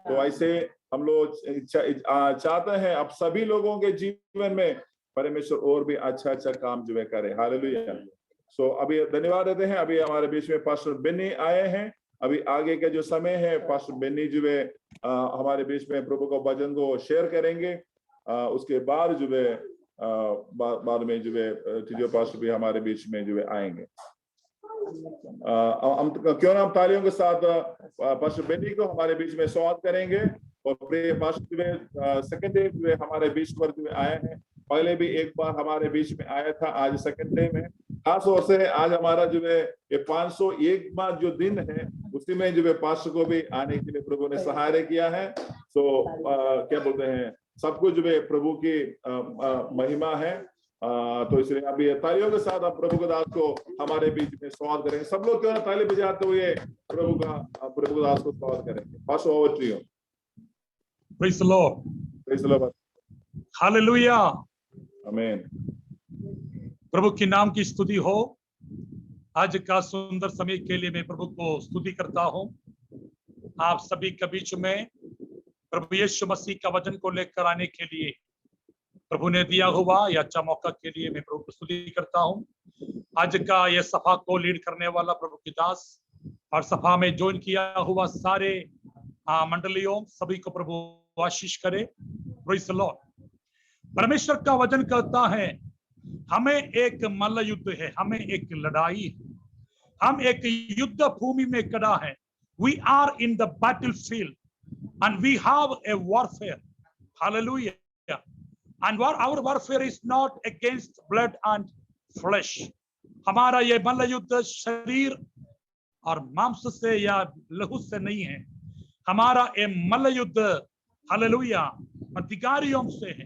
Speaker 2: तो ऐसे हम लोग चाहते हैं अब सभी लोगों के जीवन में परमेश्वर और भी अच्छा काम जो है करे। हालेलुया। सो अभी धन्यवाद देते हैं। अभी हमारे बीच में पास्टर बेन्नी आए हैं। अभी आगे का जो समय है पास्टर बेन्नी जो है हमारे बीच में प्रभु का वचन को शेयर करेंगे। उसके बाद जो है बाद में जो है टीजो पास्टर भी हमारे बीच में जो है आएंगे। हम क्यों ना हम तालियों के साथ पास्टर बेनी को हमारे बीच में स्वागत करेंगे। और प्रिय पास्टर सेकंड डे जो हमारे बीच पर जो आए हैं, पहले भी एक बार हमारे बीच में आया था, आज सेकंड डे में खास तौर से आज हमारा जो है ये 501वां जो दिन है, उसी में जो है पास्टर को भी आने के लिए प्रभु ने सहायता किया है। तो क्या बोलते हैं, सब कुछ जो है प्रभु की महिमा है। तो इसलिए अभी तालियों के साथ आप प्रभु के दास को हमारे बीच में स्वागत करेंगे। सब लोग क्यों ना ताली बजाते हुए प्रभु के दास को स्वागत करेंगे। Pastor over to you.
Speaker 8: Praise the Lord.
Speaker 2: Praise the Lord.
Speaker 8: Hallelujah.
Speaker 2: आमीन।
Speaker 8: प्रभु के नाम की स्तुति हो। आज का सुंदर समय के लिए मैं प्रभु को स्तुति करता हूँ। आप सभी के बीच में प्रभु यीशु मसीह का वचन को लेकर आने के लिए प्रभु ने दिया हुआ यह अच्छा मौका के लिए मैं प्रभु को स्तुति करता हूँ। आज का यह सभा को लीड करने वाला प्रभु की दास और सभा में ज्वाइन किया हुआ सारे मंडलियों सभी को प्रभु आशीष करे। Praise the Lord. परमेश्वर का वचन कहता है हमें एक मल्ल युद्ध है, हमें एक लड़ाई है, हम एक युद्ध भूमि में खड़ा है। We are in the battlefield and we have a warfare. Hallelujah. And our warfare is not against blood and flesh. हमारा ये मल्ल युद्ध शरीर और मांस से या लहू से नहीं है। हमारा ये मल्ल युद्ध हालेलुया अधिकारियों से है।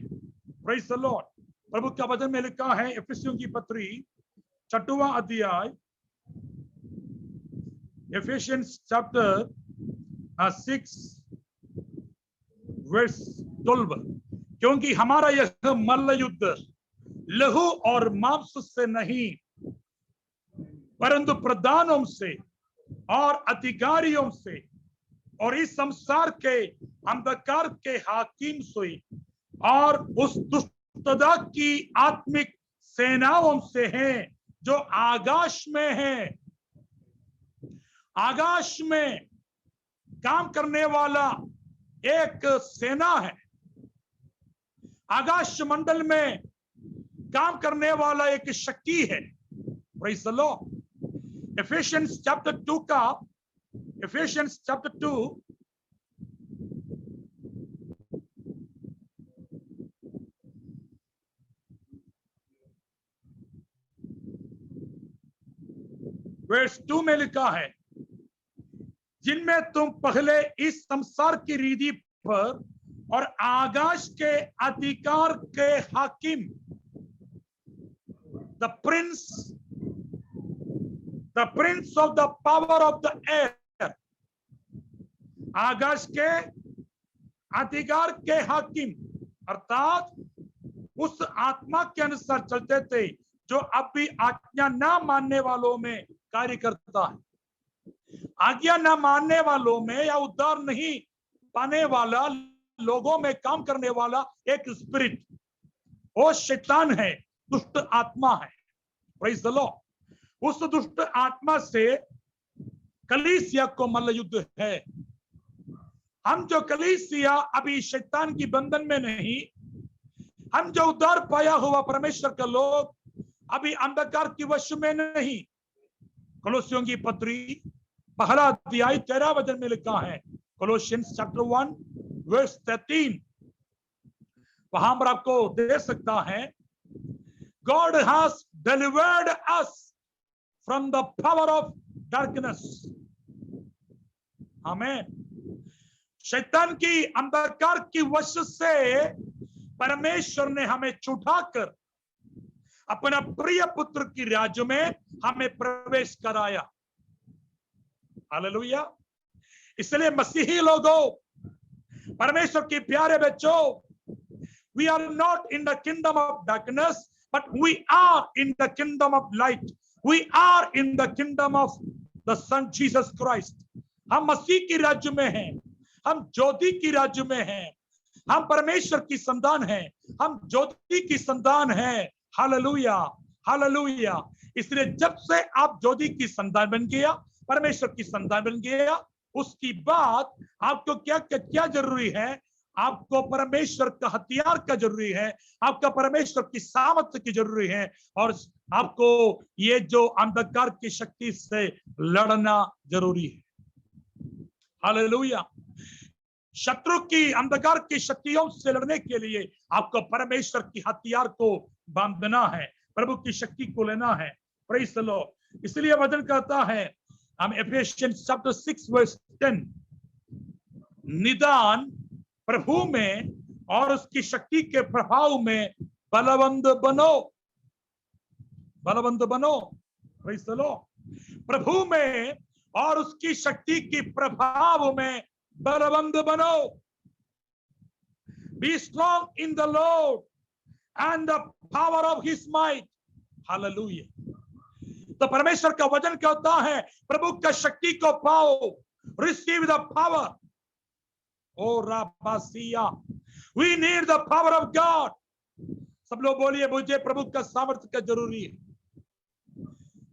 Speaker 8: Praise the Lord. प्रभु का वचन में लिखा है इफिसियों की पत्री 6वां अध्याय, Ephesians chapter 6 verse 12, क्योंकि हमारा यह मल्ल युद्ध लहू और मांस से नहीं परंतु प्रधानों से और अधिकारियों से और इस संसार के अंधकार के हाकिम से और उस दुष्टता की आत्मिक सेनाओं से हैं जो आकाश में हैं। आकाश में काम करने वाला एक सेना है, आकाश मंडल में काम करने वाला एक शक्ति है। Praise the Lord. Ephesians chapter 2 का Ephesians chapter 2 verse 2 में लिखा है जिनमें तुम पहले इस संसार की रीति पर और आकाश के अधिकार के हाकिम the prince of the power of the air, आकाश के अधिकार के हाकिम अर्थात उस आत्मा के अनुसार चलते थे जो अब भी आज्ञा ना मानने वालों में कार्य करता है। आज्ञा ना मानने वालों में या उद्धार नहीं पाने वाला लोगों में काम करने वाला एक स्पिरिट, वो शैतान है, दुष्ट आत्मा है। Praise the Lord. उस दुष्ट आत्मा से कलीसिया को मल्ल युद्ध है। हम जो कलीसिया अभी शैतान की बंधन में नहीं, हम जो उद्धार पाया हुआ परमेश्वर का लोग अभी अंधकार की वश में नहीं। कोलोसियों की पत्री 1 अध्याय 13 वचन में लिखा है, कोलोसियंस चैप्टर 1 वर्स 13, वहां पर आपको दे सकता है, God has delivered us from the power of darkness. आमीन। शैतान की अंधकार की वश से परमेश्वर ने हमें छुड़ाकर अपना प्रिय पुत्र की राज्य में हमें प्रवेश कराया। हालेलुया। इसलिए मसीही लोगों, परमेश्वर के प्यारे बच्चों, we are not in the kingdom of darkness, but we are in the kingdom of light. We are in the kingdom of the Son Jesus Christ. हम मसीह की राज्य में हैं, हम ज्योति की राज्य में हैं, हम परमेश्वर की संतान हैं, हम ज्योति की संतान हैं। Hallelujah, hallelujah. इसलिए जब से आप ज्योति की संतान बन गया, परमेश्वर की संतान बन गया, उसकी बाद आपको क्या क्या जरूरी है? आपको परमेश्वर का हथियार का जरूरी है, आपका परमेश्वर की सामर्थ्य की जरूरी है, और आपको ये जो अंधकार की शक्ति से लड़ना जरूरी है। हालेलुया। शत्रु की अंधकार की शक्तियों से लड़ने के लिए आपको परमेश्वर की हथियार को बांधना है, प्रभु की शक्ति को लेना है। Praise the Lord. इसलिए वचन कहता है, हम एफेसियंस चैप्टर 6 वर्स 10, निदान प्रभु में और उसकी शक्ति के प्रभाव में बलवंत बनो, बलवंत बनो। Praise the Lord. प्रभु में और उसकी शक्ति की प्रभाव में बलवंत बनो। Be strong in the Lord and the power of his might. Hallelujah. तो परमेश्वर का वचन कहता है, प्रभु का शक्ति को पाओ। Receive the power. Oh Rabasiya. We need the power of God. सब लोग बोलिए, मुझे प्रभु का सामर्थ्य का जरूरी है,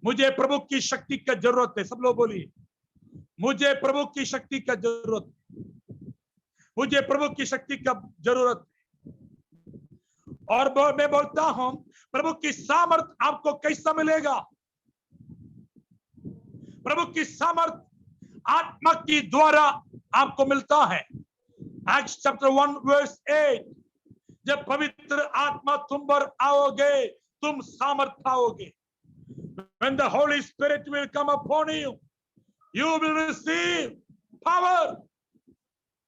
Speaker 8: मुझे प्रभु की शक्ति का जरूरत है। सब लोग बोलिए, मुझे प्रभु की शक्ति का जरूरत, मुझे प्रभु की शक्ति का जरूरत। और मैं बोलता हूं, प्रभु की सामर्थ आपको कैसा मिलेगा? प्रभु की सामर्थ आत्मा की द्वारा आपको मिलता है। एक्ट्स चैप्टर 1 वर्स 8, जब पवित्र आत्मा तुम पर आओगे, तुम सामर्थ पाओगे। When the Holy Spirit will come upon you, you will receive power.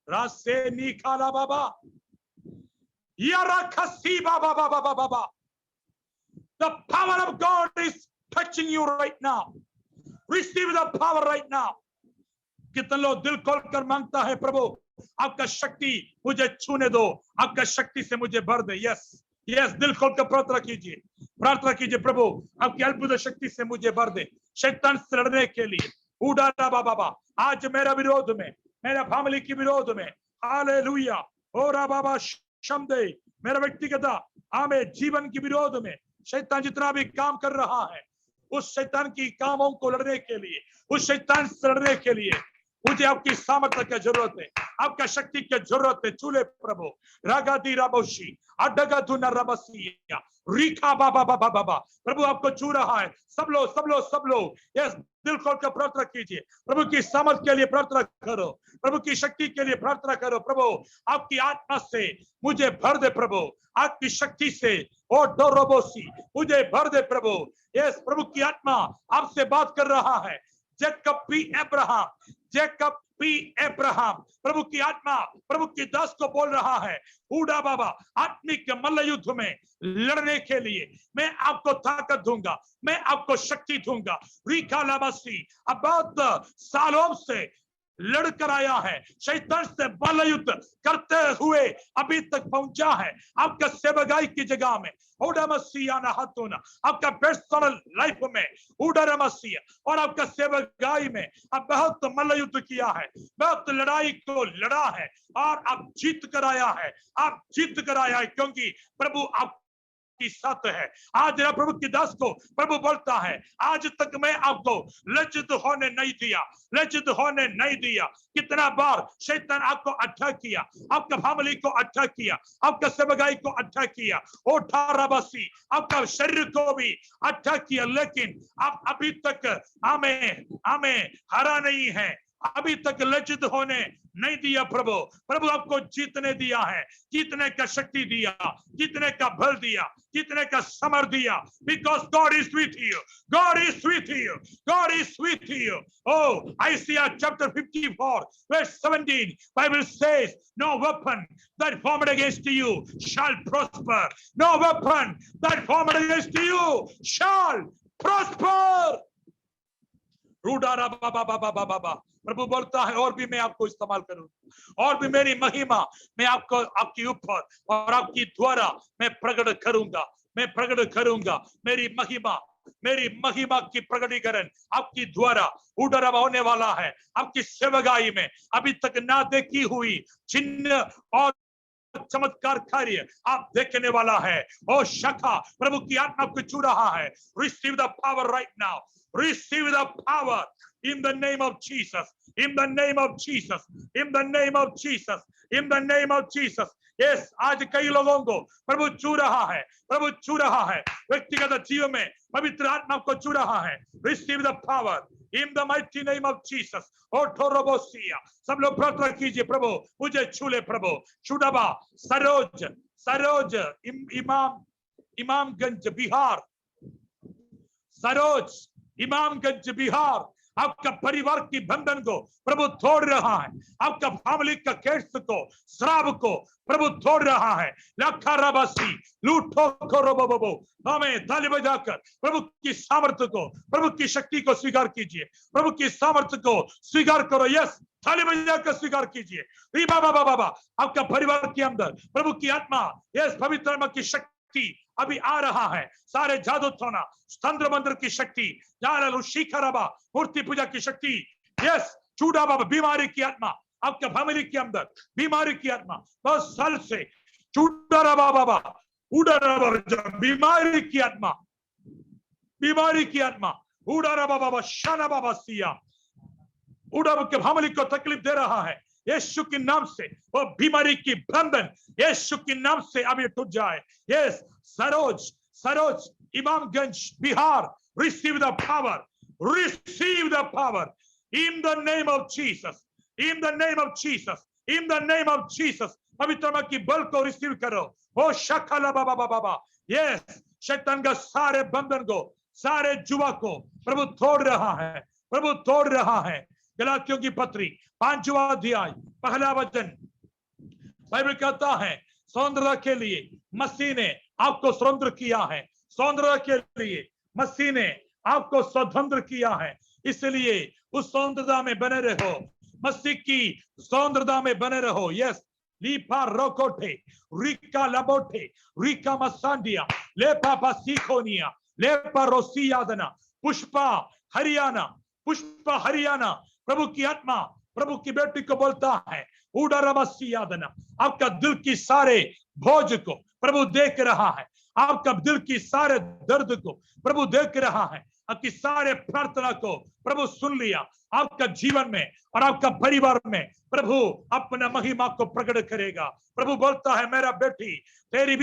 Speaker 8: Rase nikala baba, yarakasi baba baba baba baba. The power of God is touching you right now. Receive the power right now. कितने लोग दिल खोलकर मांगता है, प्रभु आपका शक्ति मुझे छूने दो, आपका शक्ति से मुझे भर दे। यस यस, दिल खोलकर प्रार्थना कीजिए, प्रार्थना कीजिए, प्रभु आपकी अद्भुत शक्ति से मुझे भर दे, शैतान से लड़ने के लिए। उड़ाना बाबा, आज मेरा विरोध में, मेरा फैमिली की विरोध में, हालेलुया। ओरा बाबा शमदे, मेरा व्यक्तिगत आमे जीवन की विरोध में शैतान जितना भी काम कर रहा है, उस शैतान की कामों को लड़ने के लिए, उस शैतान से लड़ने के लिए मुझे आपकी सामर्थ्य की जरूरत है, आपका शक्ति की जरूरत है। चूले प्रभु रागादी राबोशी अडगा दुना रबसिया रीखा बाबा बाबा बाबा, प्रभु आपको छू रहा है। सब लोग सब लोग सब लोग यस, दिल खोलकर प्रार्थना कीजिए, प्रभु की सामर्थ्य के लिए प्रार्थना करो, प्रभु की शक्ति के लिए प्रार्थना करो। प्रभु आपकी आत्मा से मुझे भर दे, प्रभु आपकी शक्ति से ओ डोरोबोसी मुझे भर दे प्रभु। यस, प्रभु की आत्मा आपसे बात कर रहा है। Jacob P Abraham, Jacob P Abraham, प्रभु की आत्मा प्रभु की दास को बोल रहा है, उड़ा बाबा आत्मिक मल्ल युद्ध में लड़ने के लिए मैं आपको ताकत दूंगा, मैं आपको शक्ति दूंगा। रीखा लाबासी अब बहुत सालों से लड़कर आया है, शैतान से मल्ल युद्ध करते हुए अभी तक पहुंचा है आपका सेवगाई की जगह में। आपका पर्सनल लाइफ में और आपका सेवगाई में आप बहुत मल्ल युद्ध किया है, बहुत लड़ाई को लड़ा है और आप जीत कर आया है, आप जीत कर आया है, क्योंकि प्रभु आप की साथ है। आज प्रभु की दास को प्रभु बोलता है, आज तक मैं आपको लज्जित होने नहीं दिया, लज्जित होने नहीं दिया। कितना बार शैतान आपको अटैक किया, आपका फैमिली को अटैक किया, आपका सेवगाई को अटैक किया, ओ ठाराबसी आपका शरीर को भी अटैक किया, लेकिन आप अभी तक हमें हरा नहीं है, अभी तक लज्जित होने नहीं दिया। प्रभु प्रभु आपको जीतने दिया है, जीतने का शक्ति दिया, जीतने का बल दिया, जीतने का समर्थ दिया। Because God is with you, God is with you, God is with you. Oh, Isaiah chapter 54 verse 17, Bible says, no weapon that formed against you shall prosper, no weapon that formed against you shall prosper. रूडारा बाबा बाबा बाबा बाबा, प्रभु बोलता है और भी मैं आपको इस्तेमाल करूंगा, और भी मेरी महिमा मैं आपको आपके ऊपर और आपकी द्वारा मैं प्रकट करूंगा, मैं प्रकट करूंगा। मेरी महिमा की प्रकटीकरण आपकी द्वारा उड़ारा होने वाला है। आपकी सेवगाई में अभी तक ना देखी हुई चिन्ह और चमत्कार कार्य आप देखने वाला है। ओ शाखा प्रभु की आत्मा को छू रहा है। Receive the power right now, receive the power, in the name of Jesus, in the name of Jesus, in the name of Jesus, in the name of Jesus. Yes, आज कई लोगों को प्रभु छू रहा है, प्रभु छू रहा है, व्यक्तिगत जीवन में पवित्र आत्मा को छू रहा है. Receive the power in the mighty name of Jesus. ओठोरोबोसिया, सब लोग प्रार्थना कीजिए, प्रभु मुझे छू ले प्रभु. शुडबा सरोज इमामगंज बिहार, सरोज इमामगंज बिहार, आपका परिवार की बंधन को प्रभु तोड़ रहा है, आपका फैमिली का केस को, श्राप को प्रभु तोड़ रहा है. लखाराबासी लूठो खोरोबोबो, हमें ताली बजाकर प्रभु की सामर्थ्य को, प्रभु की शक्ति को स्वीकार कीजिए, प्रभु की सामर्थ्य को स्वीकार करो. यस, ताली बजाकर स्वीकार कीजिए. बाबा बाबा, आपका परिवार के अंदर प्रभु की आत्मा, यस, पवित्र आत्मा की शक्ति अभी आ रहा है. सारे जादू टोना, तंत्र मंत्र की शक्ति, शिखरबा मूर्ति पूजा की शक्ति, यस, चूड़ा बाबा, बीमारी की आत्मा आपका फैमिली के अंदर, बीमारी की आत्मा बहुत साल से, चूड़ा बाबा उड़ा बीमारी की आत्मा, बीमारी की आत्मा उड़ा बाबा शाना बाबा सिया उड़ा के फैमिली को तकलीफ दे रहा है. यीशु के नाम से वो बीमारी की बंधन यीशु के नाम से अभी टूट जाए. Yes, Saroj Imamganj Bihar, receive the power, receive the power in the name of Jesus, in the name of Jesus, in the name of Jesus. पवित्र आत्मा की बल को रिसीव करो. ओ शखला बाबा बाबा, यस, शैतान का सारे बंधन को, सारे जुआ को प्रभु तोड़ रहा है, प्रभु तोड़ रहा है. गलातियों की पत्री 5वां अध्याय पहला वचन, बाइबल कहता है स्वतंत्रता के लिए मसीह ने आपको स्वतंत्र किया है, स्वतंत्रता के लिए मसीह ने आपको स्वतंत्र किया है. इसलिए उस स्वतंत्रता में बने रहो, मसीह की स्वतंत्रता में बने रहो. यस, लीपा रोकोटे रिका लबोटे रिका मसांडिया लेपा पासिकोनिया लेपा रोसियादना पुष्पा हरियाणा प्रभु की आत्मा प्रभु की बेटी को बोलता है, उड़ारमसियादना, आपका दिल की सारे बोझ को प्रभु देख रहा है, आपका दिल की सारे दर्द को प्रभु देख रहा है, आपकी सारे प्रार्थना को प्रभु सुन लिया. आपका जीवन में और आपका परिवार में प्रभु अपना महिमा को प्रकट करेगा. प्रभु बोलता है, मेरा बेटी तेरी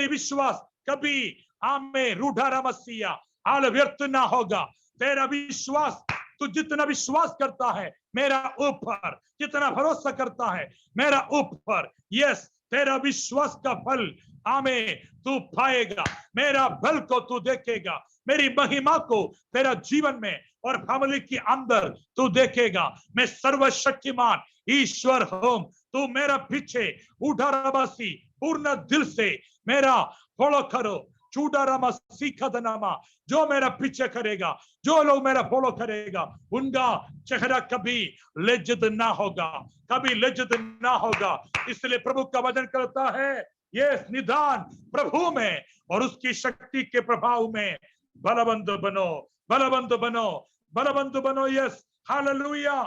Speaker 8: विश्वास कभी आमे रूढ़ारमसिया हाल व्यर्थ ना होगा. तेरा विश्वास, तू जितना विश्वास करता है मेरा ऊपर, जितना भरोसा करता है मेरा ऊपर, यस, तेरा विश्वास का फल आमे तू पाएगा, मेरा बल को तू देखेगा, मेरी महिमा को तेरा जीवन में और फैमिली के अंदर तू देखेगा. मैं सर्वशक्तिमान ईश्वर हूं, तू मेरा पीछे उड़ारबासी पूर्ण दिल से मेरा फॉलो करो. चूडारामा सीखदनामा, जो मेरा पीछे करेगा, जो लोग मेरा फॉलो करेगा, उनका चेहरा कभी लज्जित ना होगा, कभी लज्जित ना होगा. इसलिए प्रभु का वचन करता है, ये निदान प्रभु में और उसकी शक्ति के प्रभाव में बलवंत बनो, बलवंत बनो, बलवंत बनो. Yes, hallelujah.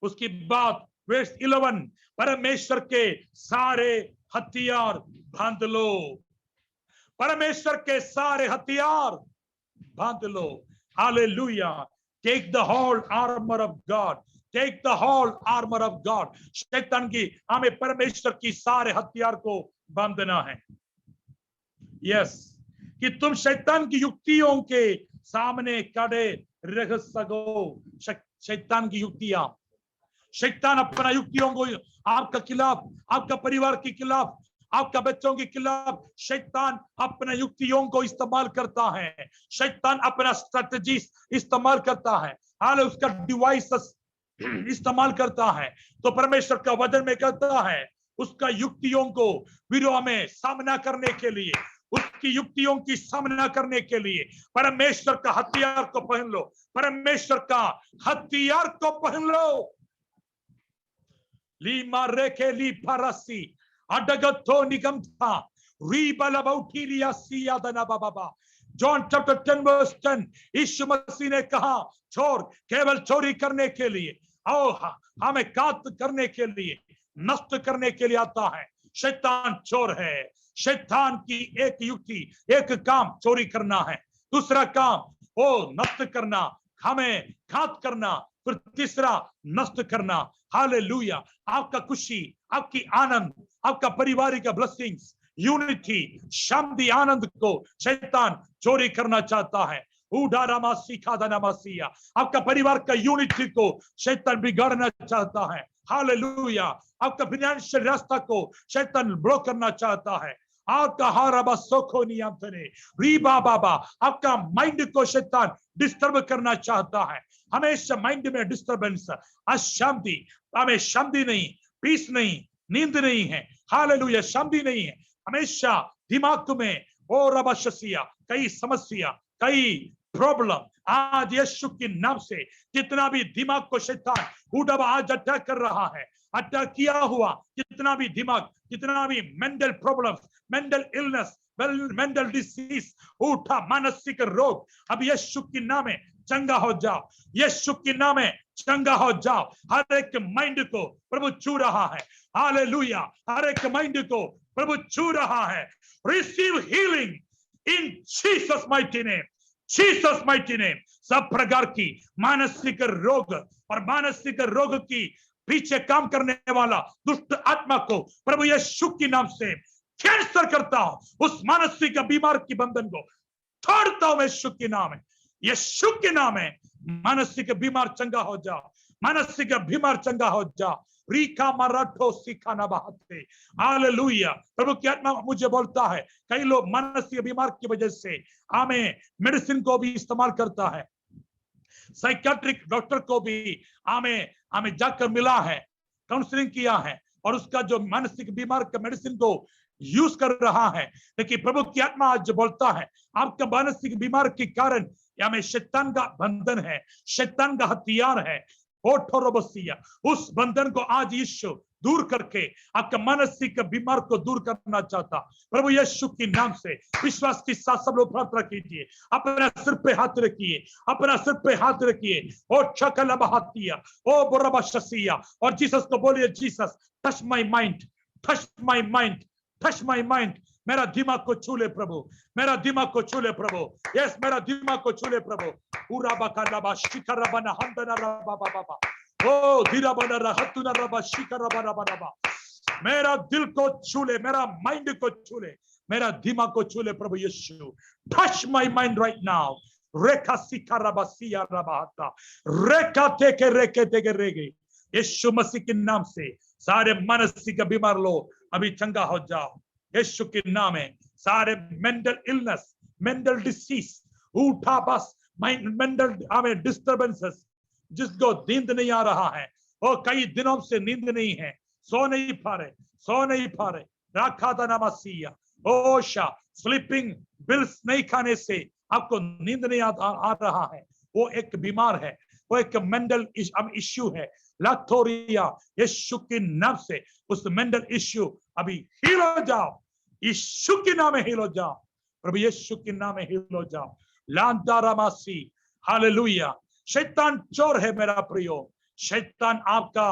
Speaker 8: उसकी बात वर्स 11, परमेश्वर के सारे हथियार बांध लो, परमेश्वर के सारे हथियार बांध लो. Hallelujah. Take the whole armour of God, take the whole armour of God. शैतान की, हमें परमेश्वर की सारे हथियार को बांधना है. यस, कि तुम शैतान की युक्तियों के सामने खड़े रह सको. शैतान की युक्तियां, शैतान अपना युक्तियों को आपका खिलाफ, आपका परिवार के खिलाफ, आपका बच्चों के खिलाफ शैतान अपना युक्तियों को इस्तेमाल करता है. शैतान अपना स्ट्रेटजी इस्तेमाल करता है, हाल उसका डिवाइस इस्तेमाल करता है. तो परमेश्वर का वचन में कहता है, उसका युक्तियों को विरोध में सामना करने के लिए, उसकी युक्तियों की सामना करने के लिए परमेश्वर का हथियार को पहन लो, परमेश्वर का हथियार को पहन लो. ली मारे के ली फरसी अडगतो निगम था रीबलबौटीरिया सियादना बाबा. जॉन चैप्टर 10 वर्स 10, यीशु मसीह ने कहा, चोर केवल चोरी करने के लिए और हमें काट करने के लिए, नष्ट करने के लिए आता है. शैतान चोर है. शैतान की एक युक्ति, एक काम चोरी करना है, दूसरा काम वो नष्ट करना, हमें घात करना, फिर तीसरा नष्ट करना। हालेलुया। आपका खुशी, आपकी आनंद, आपका पारिवारिक ब्लेसिंग्स, यूनिटी, शांति, आनंद को शैतान चोरी करना चाहता है। आपका परिवार का यूनिटी को शैतान बिगाड़ना चाहता है। हालेलुया। आपका फाइनेंशियल रास्ता को शैतान ब्लॉक करना चाहता है। आपका हाराबा सोखो नियंत्रण रीबा बाबा, आपका माइंड को शैतान डिस्टर्ब करना चाहता है। हमेशा माइंड में डिस्टर्बेंस, अशांति, हमें शांति नहीं, पीस नहीं, नींद नहीं है। हालेलुया, शांति नहीं है। हमेशा दिमाग में ओ रबाशसिया कई समस्या, कई प्रॉब्लम। आज यीशु के नाम से जितना भी दिमाग को शैतान उड़ावा आज अटैक कर रहा है, अटैक किया हुआ जितना भी दिमाग, जितना भी mental problems, mental illness, mental disease, उठा मानसिक रोग, अब यीशु के नाम में चंगा हो जाओ। यीशु के नाम में चंगा हो जाओ। हर एक माइंड को प्रभु छू रहा है। हालेलुया। हर एक माइंड को प्रभु छू रहा है। Receive healing in Jesus mighty name, Jesus mighty name. सब प्रकार की मानसिक रोग और मानसिक रोग की पीछे काम करने वाला दुष्ट आत्मा को प्रभु यीशु के नाम से कैंसर करता हूं। उस मानसिक बीमार की बंधन को तोड़ता हूं यीशु के नाम में। यीशु के नाम में मानसिक बीमार चंगा हो जाओ, मानसिक बीमार चंगा हो जाओ। रीका मराठो सिखाना बहाते। हालेलुया। प्रभु की आत्मा मुझे बोलता है कई लोग मानसिक बीमार की वजह से हमें मेडिसिन को भी इस्तेमाल करता है, साइकियाट्रिक डॉक्टर को भी हमें जाकर मिला है, काउंसलिंग किया है और उसका जो मानसिक बीमार का मेडिसिन को यूज कर रहा है। लेकिन प्रभु की आत्मा आज बोलता है आपका मानसिक बीमार के कारण हमें शैतान का बंधन है, शैतान का हथियार है। उस बंधन को आज यीशु दूर करके आपका मानसिक बीमार को दूर करना चाहता। प्रभु यीशु के नाम से विश्वास के साथ सब लोग प्रार्थना कीजिए। अपना सिर पे हाथ रखिए, अपना सिर पे हाथ रखिए। ओ चकला बहातिया, ओ बुरबा शसिया, और जीसस को बोलिए, Jesus touch my mind, touch my mind, touch my mind. मेरा दिमाग को छू ले प्रभु, मेरा दिमाग को छू ले प्रभु। यस, मेरा दिमाग को छू ले प्रभु। पूरा बकालाबा शिखरबना हमदना रबा बाबा, ओ धीराबना रहतुना रबा शिखरबना रबा। मेरा दिल को छू ले, मेरा माइंड को छू ले, मेरा दिमाग को छू ले प्रभु Yeshu. Touch my mind right now. रेखा शिखरबा सिया रबाता, रेखा तेके रेके तेके रेगे। यीशु मसीह के नाम से सारे मानसिक बीमार लोग अभी चंगा हो जाओ यीशु के नाम में। सारे मेंटल इलनेस, मेंटल डिसीज, उठा बस मेंटल डिस्टर्बेंसेस, जिसको नींद नहीं आ रहा है और कई दिनों से नींद नहीं है, सो नहीं पा रहे, सो नहीं पा रहे। राखा था नमसिया ओशा, स्लीपिंग बिल्स नहीं खाने से आपको नींद नहीं आ रहा है, वो एक बीमार है, वो एक मेंटल इश्यू है। लाथोरिया यीशु के नाम से उस मेंटल इश्यू अभी हील हो जाओ, यीशु के नाम में हील हो जाओ, प्रभु यीशु के नाम में हील हो जाओ। लांतारामासी, हालेलुया। शैतान चोर है मेरा प्रियो, शैतान आपका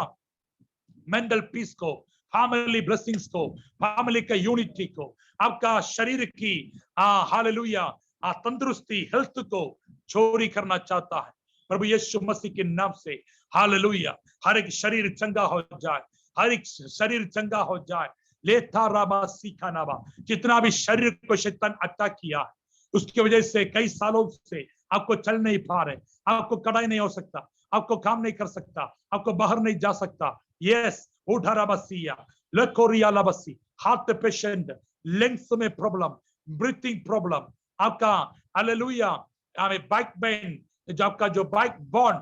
Speaker 8: मेंटल पीस को, फैमिली ब्लेसिंग्स को, फैमिली का यूनिटी को, आपका शरीर की हालेलुया तंदुरुस्ती, हेल्थ को चोरी करना चाहता है। प्रभु यीशु मसीह के नाम से हालेलुया हर एक शरीर चंगा हो जाए, हर एक शरीर चंगा हो जाए। लेता राबा सीखा नाबा, जितना भी शरीर को शैतान अटैक किया है उसकी वजह से कई सालों से आपको चल नहीं पा रहे, आपको कड़ाई नहीं हो सकता, आपको काम नहीं कर सकता, आपको बाहर नहीं जा सकता। यस, उठारा बसिया लकोरिया लबसी, हार्ट पेशेंट, लंग्स में प्रॉब्लम, ब्रीथिंग प्रॉब्लम, आपका हालेलुया बैक पेन, जो आपका जो बैक बोन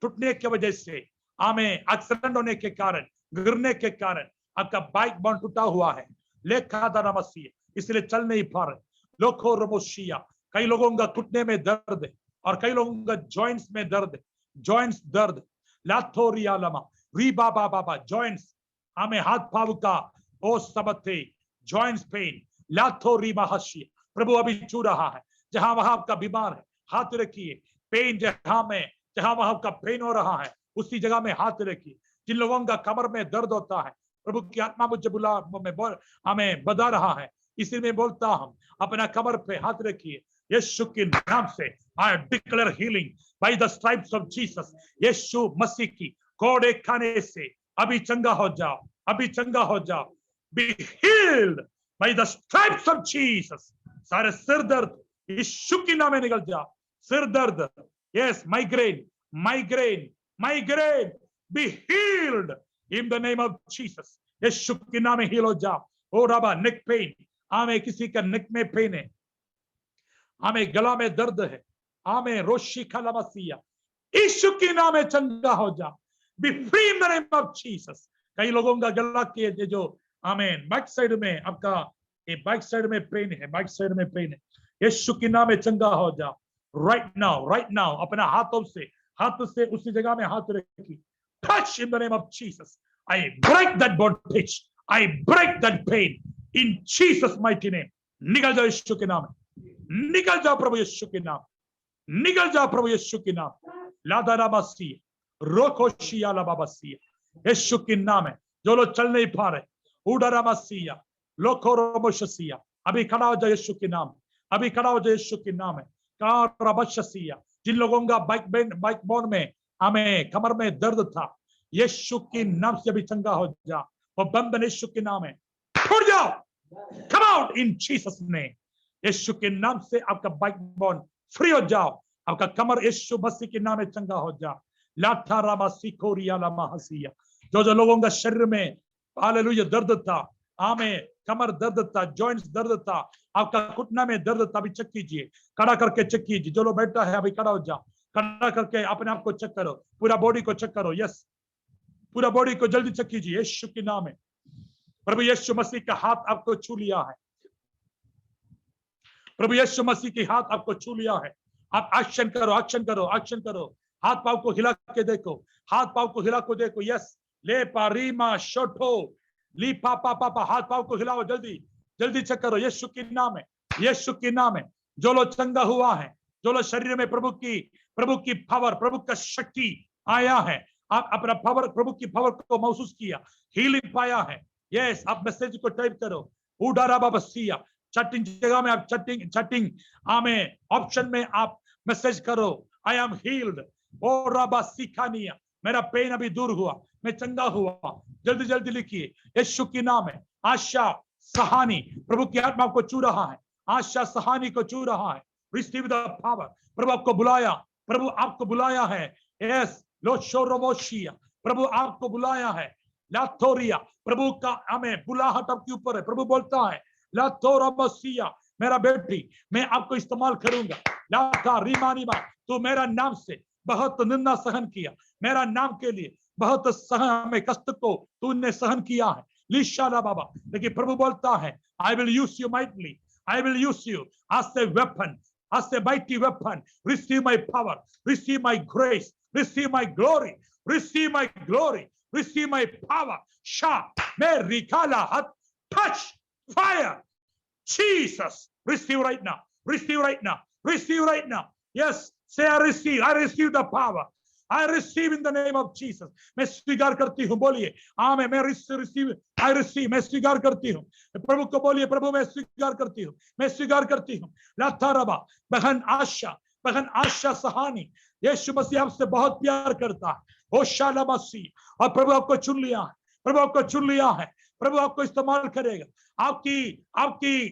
Speaker 8: टूटने की वजह से, एक्सीडेंट होने के कारण, गिरने के कारण आपका बैक बोन टूटा हुआ है, लेखा दानमसी, इसलिए चल नहीं पा रहे। लोको रमोशिया, कई लोगों का घुटने में दर्द है और कई लोगों का जॉइंट्स में दर्द है, जॉइंट्स दर्द। लाथोरिया लमा री बाबा बाबा, जॉइंट्स हाथ पाव का ओ सबते जॉइंट्स पेन, लाथोरी महशिया, प्रभु अभी छू रहा है। जहां वहां आपका बीमार है हाथ रखिए, पेन जहां वहां आपका पेन हो रहा है उसी जगह में हाथ रखिए। जिन लोगों का कमर में दर्द होता है, प्रभु की आत्मा मुझे हमें बता रहा है इसी में बोलता हूं, अपना कमर पे हाथ रखिए, यीशु के नाम से I declare healing by the stripes of Jesus. Yeshu मसीह की कोड़े खाने से अभी चंगा हो जाओ, अभी चंगा हो जाओ। Be healed bye the stripes of Jesus. सारे सिर दर्द यीशु के नाम में निकल जाओ। सिर दर्द, yes, migraine, migraine, migraine, be healed in the name of Jesus. Yeshu के नाम में हील हो जाओ। ओ रबा, नेक पेन, हमें किसी का नेक में पेन है, हमें गला में दर्द है, हमें रोशी खलामसिया, यीशु के नाम में चंगा हो जा। B free in the name of Jesus. कई लोगों का गला के जो आमीन बैक साइड में आपका ये बैक साइड में पेन है, बैक साइड में पेन है, यीशु के नाम में चंगा हो जा। राइट नाउ, राइट नाउ अपना हाथों से उसी जगह में हाथ रखिए। Touch in the name of Jesus. I break that bondage, I break that pain in Jesus mighty name. निकल जाओ यीशु के नाम, निकल जाओ प्रभु यीशु के नाम, निकल जाओ प्रभु यीशु के नाम। लादाराबासी रोकोशिया लाबाबासी, यीशु के नाम है। जो लोग चल नहीं पा रहे, उडरामासिया लोकोरोमोशसिया, अभी खड़ा हो जाओ यीशु के नाम, अभी खड़ा हो जाओ यीशु के नाम है। कारबशसिया, जिन लोगों का बाइक बोन में हमें कमर में दर्द था, यीशु के नाम से अभी चंगा हो जा। वो बंधन यीशु के नाम है, छोड़ जाओ, come out in Jesus name. Yeshu के नाम से आपका बाइक बोन फ्री हो जाओ, आपका कमर यीशु मसीह के नाम में चंगा हो जा। लाठा रामा सिकोरिया लामा हसिया, जो लोगों का शरीर में हालेलुया दर्द था, आमें कमर दर्द था, जॉइंट्स दर्द था, आपका घुटना में दर्द था, अभी चेक कीजिए, खड़ा करके चेक कीजिए। जो लोग बैठा है अभी खड़ा हो जा, खड़ा करके अपने आप को चेक करो, पूरा बॉडी को चेक करो। यस, पूरा बॉडी को जल्दी चेक कीजिए यीशु के नाम में। प्रभु यीशु मसीह का हाथ आपको छू लिया है, प्रभु यीशु मसीह की हाथ आपको छू लिया है। आप एक्शन करो, एक्शन करो, एक्शन करो। हाथ पाव को हिला के देखो, हाथ पाव को हिला को देखो। यस, ले पारीमा शोटो ली पापा पापा, हाथ पाव को हिलाओ, जल्दी जल्दी चेक करो। यीशु के नाम है, यीशु के नाम है। जो लोग चंगा हुआ है, जो लोग शरीर में प्रभु की पावर, प्रभु का शक्ति आया है, आप अपना पावर, प्रभु की पावर को महसूस किया, हीलिंग पाया है। यस, आप मैसेज को टाइप करो, उडारा बाबसिया। चैटिंग जगह में आप चैटिंग आमें ऑप्शन में आप मैसेज करो, आई एम हील्ड। ओ रबा सिखानिया, मेरा पेन अभी दूर हुआ, मैं चंगा हुआ। जल्दी जल्दी लिखिए, यीशु के नाम है। आशा सहानी, प्रभु की आत्मा को छू रहा है, आशा सहानी को छू रहा है। Receive the power. प्रभु आपको बुलाया, प्रभु आपको बुलाया है। यस, लोशोरोमोशिया, प्रभु आपको बुलाया है। लाथोरिया, प्रभु का हमें बुलाहट आपके ऊपर है। प्रभु बोलता है, लाथोरोमोशिया, मेरा बेटी, मैं आपको इस्तेमाल करूंगा। लाथा रीमानीमा, तू मेरा नाम से बहुत निंदा सहन किया, मेरा नाम के लिए बहुत हमें कष्ट को तूने सहन किया है। लिशाला बाबा, लेकिन प्रभु बोलता है, I will use you mightily, I will use you as a weapon, as a mighty weapon. Receive my power, receive my grace, receive my glory, receive my glory, receive my power. Sha, me rikala hat, touch, fire. Jesus, receive right now, receive right now, receive right now. Yes, say I receive the power. I receive in the name of Jesus. मैं स्वीकार करती हूँ, बोलिए आमें। मैं receive, I receive, मैं स्वीकार करती हूँ। प्रभु को बोलिए, प्रभु मैं स्वीकार करती हूँ, मैं स्वीकार करती हूँ। लाथा रबा, बहन आशा सहानी, यीशु मसीह आपसे बहुत प्यार करता है। होशाला मसीह, और प्रभु आपको चुन लिया है, प्रभु आपको चुन लिया है। प्रभु आपको इस्तेमाल करेगा, आपकी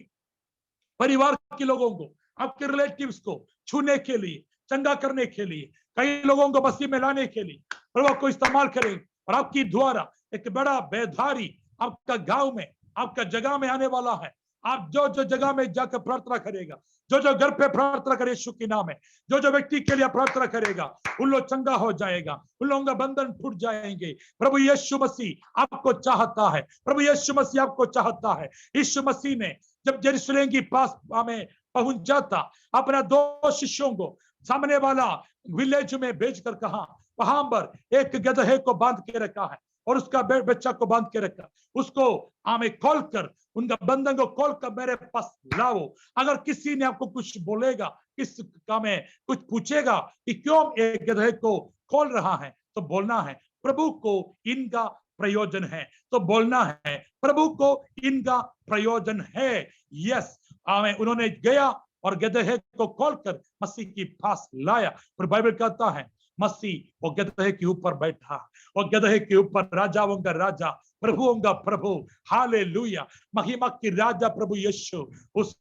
Speaker 8: परिवार के लोगों को, आपके रिलेटिव्स को छूने के लिए, चंगा करने के लिए, कई लोगों को मसीह में लाने के लिए प्रभु आपको इस्तेमाल करेगा। और आपकी द्वारा एक बड़ा बेधारी आपका गांव में, आपका जगह में आने वाला है। आप जो जगह में जाकर प्रार्थना करेगा, जो घर पे प्रार्थना करे यीशु के नाम में, जो व्यक्ति के लिए प्रार्थना करेगा, उन लोग चंगा हो जाएगा, उन लोगों का बंधन टूट जाएंगे। प्रभु यीशु मसीह आपको चाहता है, प्रभु यीशु मसीह आपको चाहता है। यीशु मसीह ने जब यरूशलेम के पास हमें पहुंच जाता, अपना 2 शिष्यों को सामने वाला विलेज में भेजकर कहा, वहां पर एक गधे को बांध के रखा है और उसका बच्चा को बांध के रखा, उसको हमें खोल कर, उनका बंधन को खोल कर मेरे पास लाओ। अगर किसी ने आपको कुछ बोलेगा, किस काम में कुछ पूछेगा कि क्यों एक गधे को खोल रहा है, तो बोलना है, प्रभु को इनका प्रयोजन है। तो बोलना है प्रभु को इनका प्रयोजन है। यस, आमें। उन्होंने गया और गदहे को खोलकर मसीह के पास लाया। पर बाइबल कहता है मसीह वो गदहे के ऊपर बैठा और गदहे के ऊपर राजाओं का राजा, प्रभुओं का प्रभु, हालेलुया, महिमा की राजा प्रभु यीशु उस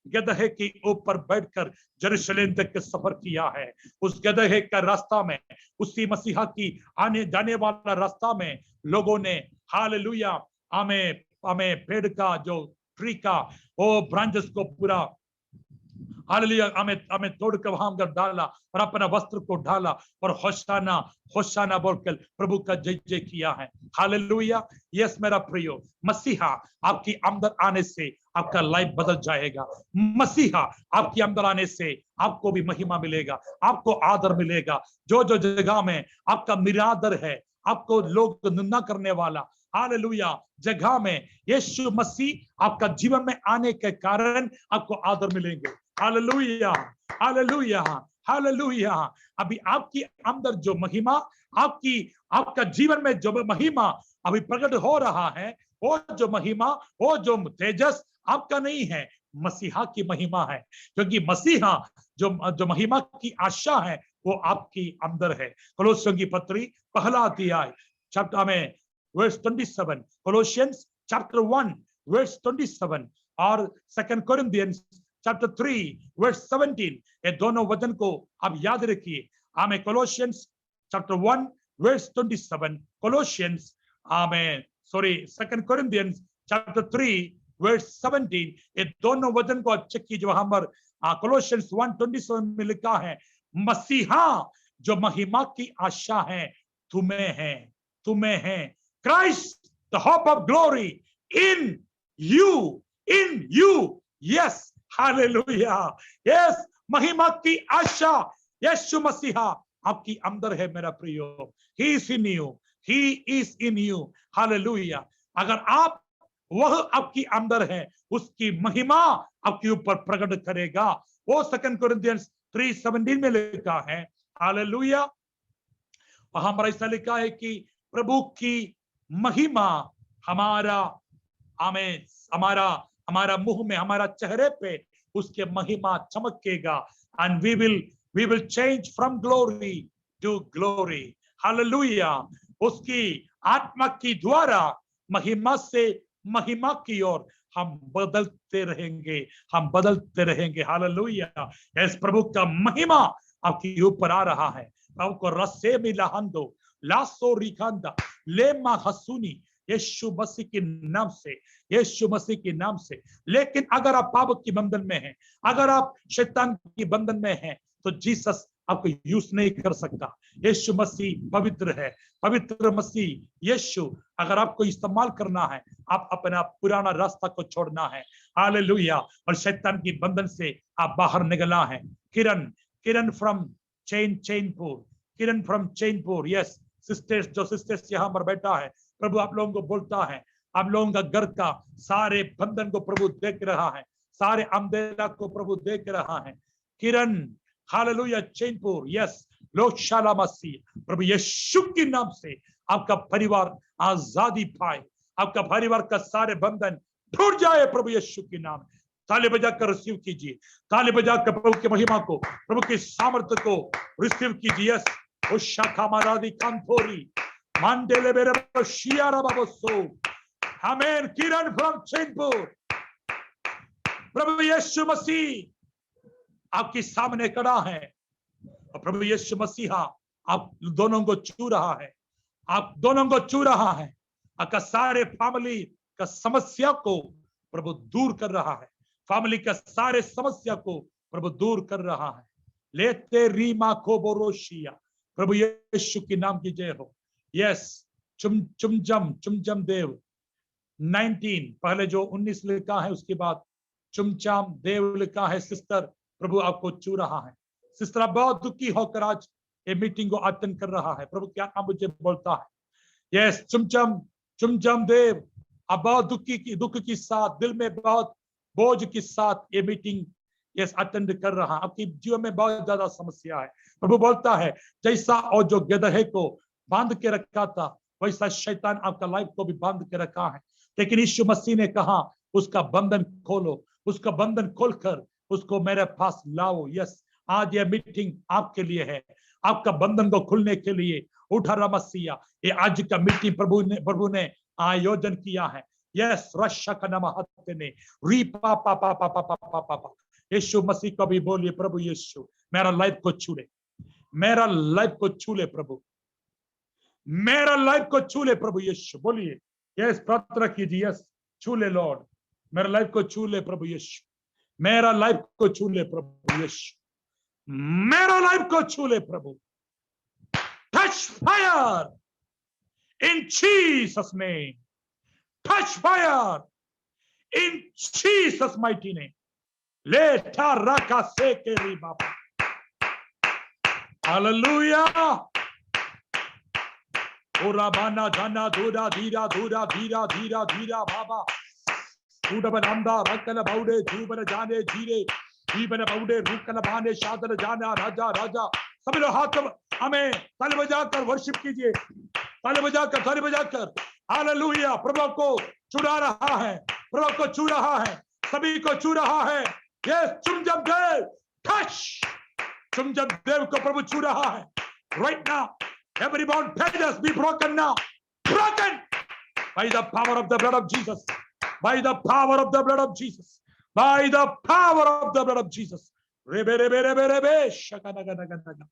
Speaker 8: गदहे के ऊपर बैठकर यरूशलेम तक सफर किया है। उस गदहे का रास्ता में, उसी मसीहा की आने जाने वाला रास्ता में लोगों ने हालेलुया हमें पेड़ का जो ट्री का वो ब्रांचेस को पूरा हालेलुया हमें तोड़कर वहां कर डाला और अपना वस्त्र को डाला और होशाना होशाना बोलकर प्रभु का जय जय किया है। हालेलुया। यस मेरा प्रियो, मसीहा आपकी अंदर आने से आपका लाइफ बदल जाएगा। मसीहा आपके अंदर आने से आपको भी महिमा मिलेगा, आपको आदर मिलेगा। जो जो जगह में आपका निरादर है, आपको लोग निंदा करने वाला हालेलुया जगह में यीशु मसीह आपका जीवन में आने के कारण आपको आदर मिलेंगे। Hallelujah hallelujah hallelujah. अभी आपकी अंदर जो महिमा, आपका जीवन में जो महिमा अभी प्रकट हो रहा है, वो जो महिमा, वो जो तेजस आपका नहीं है, मसीहा की महिमा है। क्योंकि मसीहा जो महिमा की आशा है वो आपकी अंदर है। कोलोसियों की पत्री पहला अध्याय चैप्टर में वर्स 27, कोलोसियंस चैप्टर 1 वर्स 27 और 2 कोरिन्थियंस चैप्टर 3 वर्स 17, ये दोनों वचन को आप याद रखिए। आमें। कोलोसियंस चैप्टर 1 वर्स 27, कोलोसियंस आमें 2 कोरिन्थियंस चैप्टर 3 वर्स 17, ये दोनों वचन को चेक कीजिए। वहां पर कोलोसियंस 1:27 में लिखा है, मसीहा जो महिमा की आशा है तुम्हें है। Christ the hope of glory in you. Yes, hallelujah. Yes, महिमा की आशा यीशु मसीहा आपकी अंदर है मेरा प्रियो। He is in you, he is in you. Hallelujah. अगर आप वह आपकी अंदर है, उसकी महिमा आपके ऊपर प्रकट करेगा। वो 2 कोरिन्थियंस 3:17 में लिखा है। हालेलुया। वहां पर ऐसा लिखा है कि प्रभु की महिमा हमारा मुंह में, हमारा चेहरे पे उसके महिमा चमकेगा। And we will change from glory to glory. Hallelujah. उसकी आत्मा की द्वारा महिमा से महिमा की ओर हम बदलते रहेंगे। हालेलुया। इस प्रभु का महिमा आपके ऊपर आ रहा है। आपको रस्से में लहंदो लासो रिखांदा लेमा हसुनी यीशु मसीह के नाम से, यीशु मसीह के नाम से। लेकिन अगर आप पाप की बंधन में हैं, अगर आप शैतान की बंधन में हैं, तो जीसस आपको यूज नहीं कर सकता। यीशु मसीह पवित्र है, पवित्र मसीह यीशु अगर आपको इस्तेमाल करना है, आप अपना पुराना रास्ता को छोड़ना है। हालेलुया। और शैतान की बंधन से आप बाहर निकलना है। किरण फ्रॉम चैनपुर। यस सिस्टर्स, जो सिस्टर्स यहाँ पर बैठा है, प्रभु आप लोगों को बोलता है, आप लोगों का घर का सारे बंधन को प्रभु देख रहा है, सारे अंधेरा को प्रभु देख रहा है। किरण हालेलुया चैनपुर। यस लोकशाला मसीह प्रभु यीशु के नाम से आपका परिवार आजादी पाए, आपका परिवार का सारे बंधन टूट जाए प्रभु यीशु के नाम। ताली बजाकर रिसीव कीजिए, ताली बजाकर प्रभु की महिमा को, प्रभु की सामर्थ्य को रिसीव कीजिए। यस उशाखा मारादी कांथोरी मांडेले बेरे शियारा बाबसो। आमेन। किरण फ्रॉम चैनपुर। प्रभु यीशु मसीह आपके सामने खड़ा है और प्रभु यीशु मसीहा आप दोनों को छू रहा है, आप दोनों को छू रहा है। आपका सारे फैमिली का समस्या को प्रभु दूर कर रहा है, फैमिली का सारे समस्या को प्रभु दूर कर रहा है। लेते रीमा को बोरोशिया। प्रभु यीशु के नाम की जय हो। यस चुमचम देव 19 पहले जो 19 लिखा है, उसके बाद चुमचाम देव लिखा है। सिस्टर प्रभु आपको छू रहा है। सिस्टर बहुत दुखी होकर आज ये मीटिंग को अटेंड कर रहा है। प्रभु क्या नाम मुझे बोलता है। यस चुमचम देव आप बहुत दुख के साथ, दिल में बहुत बोझ के साथ ये मीटिंग यस अटेंड कर रहा है। आपकी जीवन में बहुत ज्यादा समस्या है। प्रभु बोलता है जैसा और जो गदहे को बांध के रखा था, वैसा शैतान आपका लाइफ को भी बांध के रखा है, लेकिन यीशु मसीह ने कहा उसका बंधन खोलो, उसका बंधन खोलकर उसको मेरे पास लाओ। यस, आज यह मीटिंग आपके लिए है, आपका बंधन को खुलने के लिए। उठा रमसिया, ये आज का मीटिंग प्रभु ने आयोजन किया है। यस, रशा का नाम हत्ते ने री पा पा पा पा पा पा पा पा पा। यीशु मसीह को भी बोलिए, प्रभु यीशु मेरा लाइफ को छू ले, मेरा लाइफ को छू ले प्रभु, मेरा लाइफ को छू ले प्रभु यीशु। बोलिए, यस, प्रार्थना कीजिए, यस, छू ले लॉर्ड, मेरा लाइफ को छू ले प्रभु यीशु, मेरा लाइफ को छू ले प्रभु यीशु, मेरा लाइफ को छू ले प्रभु। Touch fire in Jesus name, touch fire in Jesus mighty name. ले ठारा का से के री बाबा, हालेलुया। ओरा बाना जाना धूरा धीरा धूरा धीरा धीरा धीरा बाबा उड़बन अंदा भक्तन बाउडे जूबन जाने धीरे जीवन बाउडे रुकन बाने शादन जाना राजा राजा। सब लोग हाथ हमें ताली बजाकर वर्शिप कीजिए, ताली बजाकर हालेलुया। प्रभु को चुरा रहा है, प्रभु को छू रहा है, सभी को छू रहा है। ये चुमजम देव, टच चुमजम देव को प्रभु छू रहा है। Right now every bound prejudice be broken now, broken by the power of the blood of Jesus, by the power of the blood of Jesus, by the power of the blood of Jesus. Rebe rebe rebe rebe shakanaga naga naga.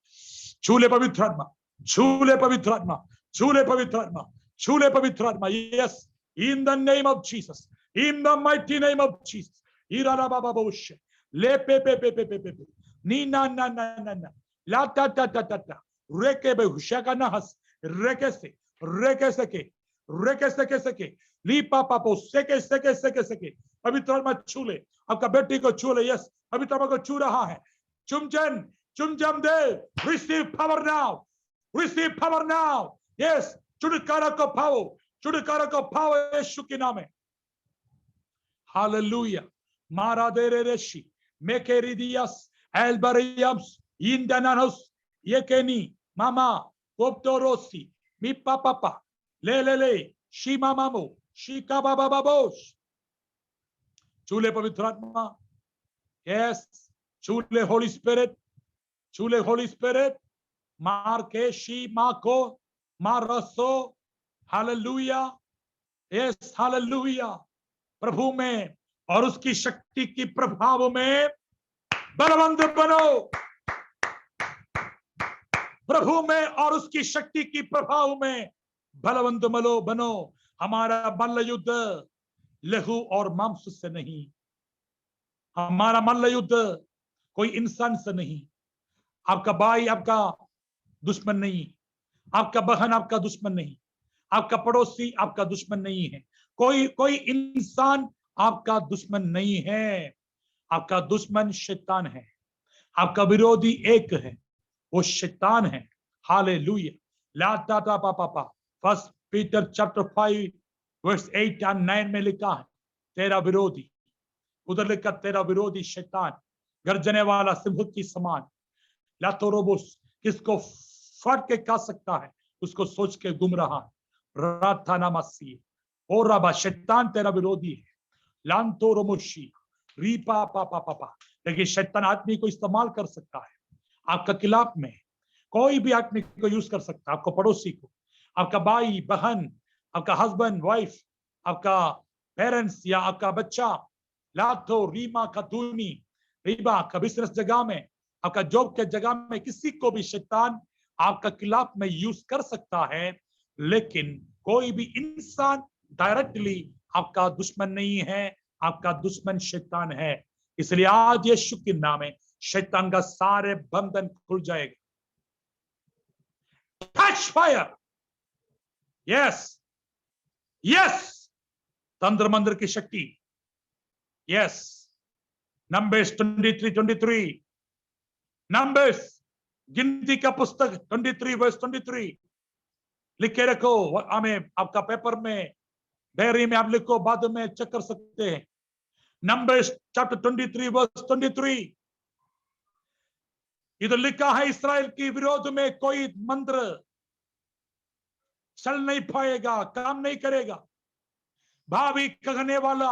Speaker 8: छूले पवित्र आत्मा, छूले पवित्र आत्मा, छूले पवित्र आत्मा, छूले पवित्र आत्मा। Yes, in the name of Jesus, in the mighty name of Jesus. Irala baba bosh le pe pe pe pe pe pe ni na na na na na la ta ta ta ta ta रेके बेहुशा ना हस रेके सके ली पापा पो सके पवित्र आत्मा छू ले, आपका बेटी को छू ले। यस, पवित्र आत्मा को छू रहा है। चुमजम दे, रिसीव पावर नाउ, यस, छुटकारा को पाओ यीशु के नाम में। हालेलुया। मारा दे रे रेशी मेकेरिदियास एल्बरियम्स इंडनानोस येकेनी Mama, Poptorosi, mi papa, le, shi mamamo, shi kabababos. Chule Pavitratma, yes, Chule Holy Spirit, Marke, shi, Mako, Maraso, hallelujah, yes, hallelujah. प्रभु में और उसकी शक्ति की प्रभाव में बलवंत बनो, प्रभु में और उसकी शक्ति की प्रभाव में बलवंत बनो। हमारा मल्ल युद्ध लहू और मांस से नहीं, हमारा मल्ल युद्ध कोई इंसान से नहीं। आपका भाई आपका दुश्मन नहीं, आपका बहन आपका दुश्मन नहीं, आपका पड़ोसी आपका दुश्मन नहीं है, कोई इंसान आपका दुश्मन नहीं है। आपका दुश्मन शैतान है, आपका विरोधी एक है, वो शैतान है। हालेलुया। लाता पापा 1 पीटर चैप्टर 5 वर्स 8 और 9 में लिखा है, तेरा विरोधी, उधर लिखा तेरा विरोधी शैतान गर्जने वाला सिंह की समान लातोरोबुस किसको फट के खा सकता है उसको सोच के गुम रहा है। राथाना मसी और रबा, शैतान तेरा विरोधी है। लांतोरोमुशी रीपा पापा पापा, लेकिन शैतान आदमी को इस्तेमाल कर सकता है आपका खिलाफ में। कोई भी आदमी को यूज कर सकता है, आपको पड़ोसी को, आपका भाई बहन, आपका हस्बैंड वाइफ, आपका पेरेंट्स या आपका बच्चा, लाथो रीमा खतूनी रीबा का बिजनेस जगह में, आपका जॉब के जगह में, किसी को भी शैतान आपका खिलाफ में यूज कर सकता है। लेकिन कोई भी इंसान डायरेक्टली आपका दुश्मन नहीं है, आपका दुश्मन शैतान है। इसलिए आज यीशु के नाम में शैतान का सारे बंधन खुल जाएगा। टच फायर, यस यस, तंत्र मंत्र की शक्ति, यस। नंबर्स 23 नंबर्स गिनती का पुस्तक 23 वर्स 23 लिख के रखो। हमें आपका पेपर में, डायरी में आप लिखो, बाद में चेक कर सकते हैं। नंबर्स चैप्टर 23 वर्स 23 इधर लिखा है, इस्राएल के विरोध में कोई मंत्र चल नहीं पाएगा, काम नहीं करेगा। भावी कहने वाला,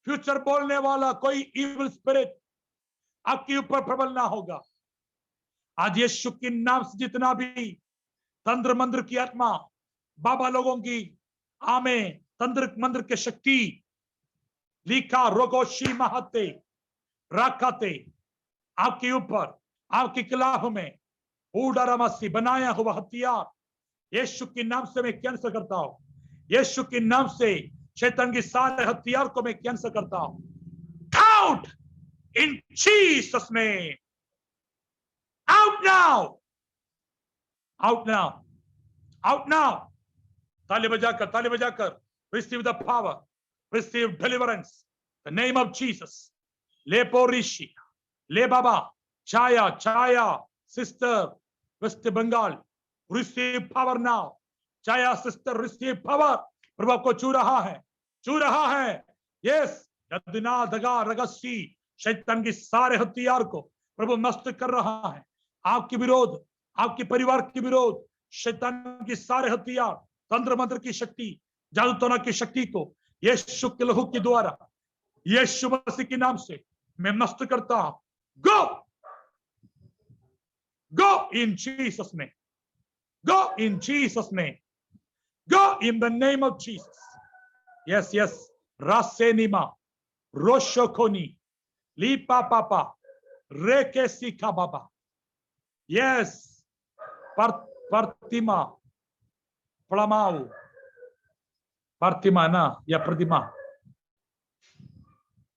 Speaker 8: फ्यूचर बोलने वाला कोई इविल स्पिरिट आपके ऊपर प्रबल ना होगा। आज यीशु के नाम से जितना भी तंत्र मंत्र की आत्मा, बाबा लोगों की आमे तंत्र मंत्र के शक्ति लिखा रोगोशी महते रखाते आपके ऊपर, आपके खिलाफ में उड़ारामसी बनाया हुआ हथियार यीशु के नाम से मैं कैंसिल करता हूं। यीशु के नाम से शैतान के सारे हथियार को मैं कैंसिल करता हूं। Out in Jesus name, out now, out now, out now. ताली बजाकर receive the power, receive deliverance, the name of Jesus. ले पोरिशी, ले बाबा, Chhaya sister West Bengal, receive power now. Chhaya sister receive power. प्रभु आपको छू रहा है। यस, यदिना दगा रगसी शैतान की सारे हथियार को प्रभु नष्ट कर रहा है। आपके विरोध, आपके परिवार के विरोध शैतान की सारे हथियार, तंत्र मंत्र की शक्ति, जादू टोना की शक्ति को यीशु के लहू के द्वारा, यीशु मसीह के नाम से मैं नष्ट करता हूं। Go in Jesus' name. Go in Jesus' name. Go in the name of Jesus. Yes. Rasenima, Roshokoni, Lipa Papa, Rekesika Baba. Yes. Partima, Plamau. Partima na, ya Pratima.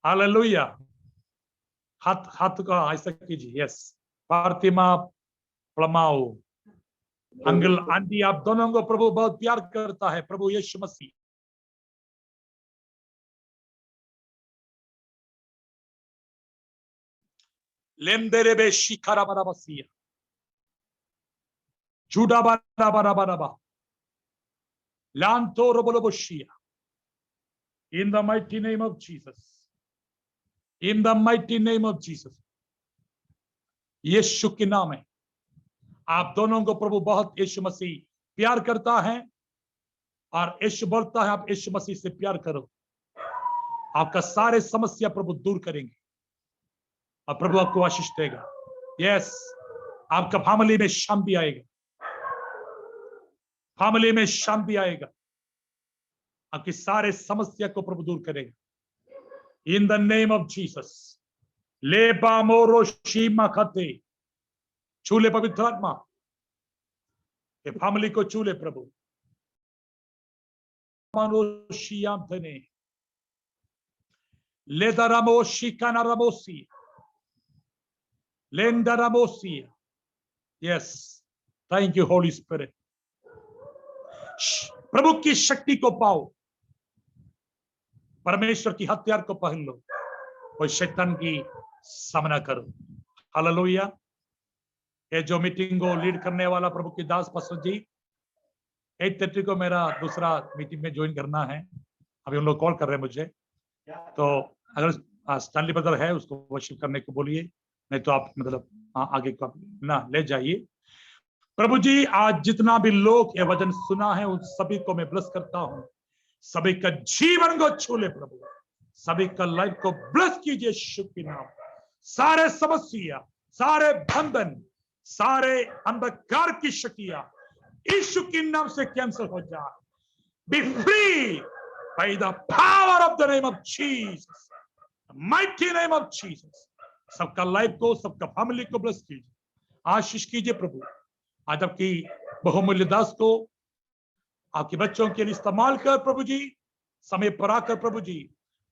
Speaker 8: Hallelujah. हाथ का ऐसा कीजिए। यस, फातिमा प्लमाओ। अंकल आंटी आप दोनों को प्रभु बहुत प्यार करता है। प्रभु यीशु मसीह लेमदेरे बे शिखारा बराबसिया जुडा बराबराबा लांतो रोबोलोबोशिया। In the mighty name of Jesus. In the mighty name of Jesus. यीशु के नाम है। आप दोनों को प्रभु बहुत यीशु मसीह प्यार करता है और यीशु बोलता है आप यीशु मसीह से प्यार करो, आपका सारे समस्या प्रभु दूर करेंगे और प्रभु आपको आशीष देगा। यस, आपका फैमिली में शांति आएगा, फैमिली में शांति आएगा, आपकी सारे समस्या को प्रभु दूर करेगा। In the name of Jesus. लेबा मोरोशी मखते, छूले पवित्र आत्मा के फैमिली को छूले प्रभु। मनोशियाम धने लेदरामोशी कानारामोसी लेंदरामोसी। Yes, thank you Holy Spirit. प्रभु की शक्ति को पाओ, परमेश्वर की हथियार को पहन लो और शैतान की सामना करो। हालेलुया। ये जो मीटिंग को लीड करने वाला प्रभु की दास पास्टर जी, 8:30 को मेरा दूसरा मीटिंग में ज्वाइन करना है। अभी उन लोग कॉल कर रहे हैं मुझे, तो अगर स्टैनली ब्रदर है उसको वर्शिप करने को बोलिए, नहीं तो आप मतलब आगे को ना ले जाइए। प्रभु जी, आज जितना भी लोग ये वचन सुना है उन सभी को मैं ब्लेस करता हूँ। सभी का जीवन को छू ले प्रभु, सभी का लाइफ को ब्लेस कीजिए यीशु के नाम। सारे समस्या, सारे बंधन, सारे अंधकार की शक्तियां यीशु के नाम से कैंसिल हो जाए। B free by the power of the name of Jesus, mighty name of Jesus. सबका लाइफ को, सबका फैमिली को ब्लेस कीजिए, आशीष कीजिए प्रभु। आज आपकी बहुमूल्य दास को आपके बच्चों के लिए इस्तेमाल कर प्रभु जी। समय पर आकर प्रभु जी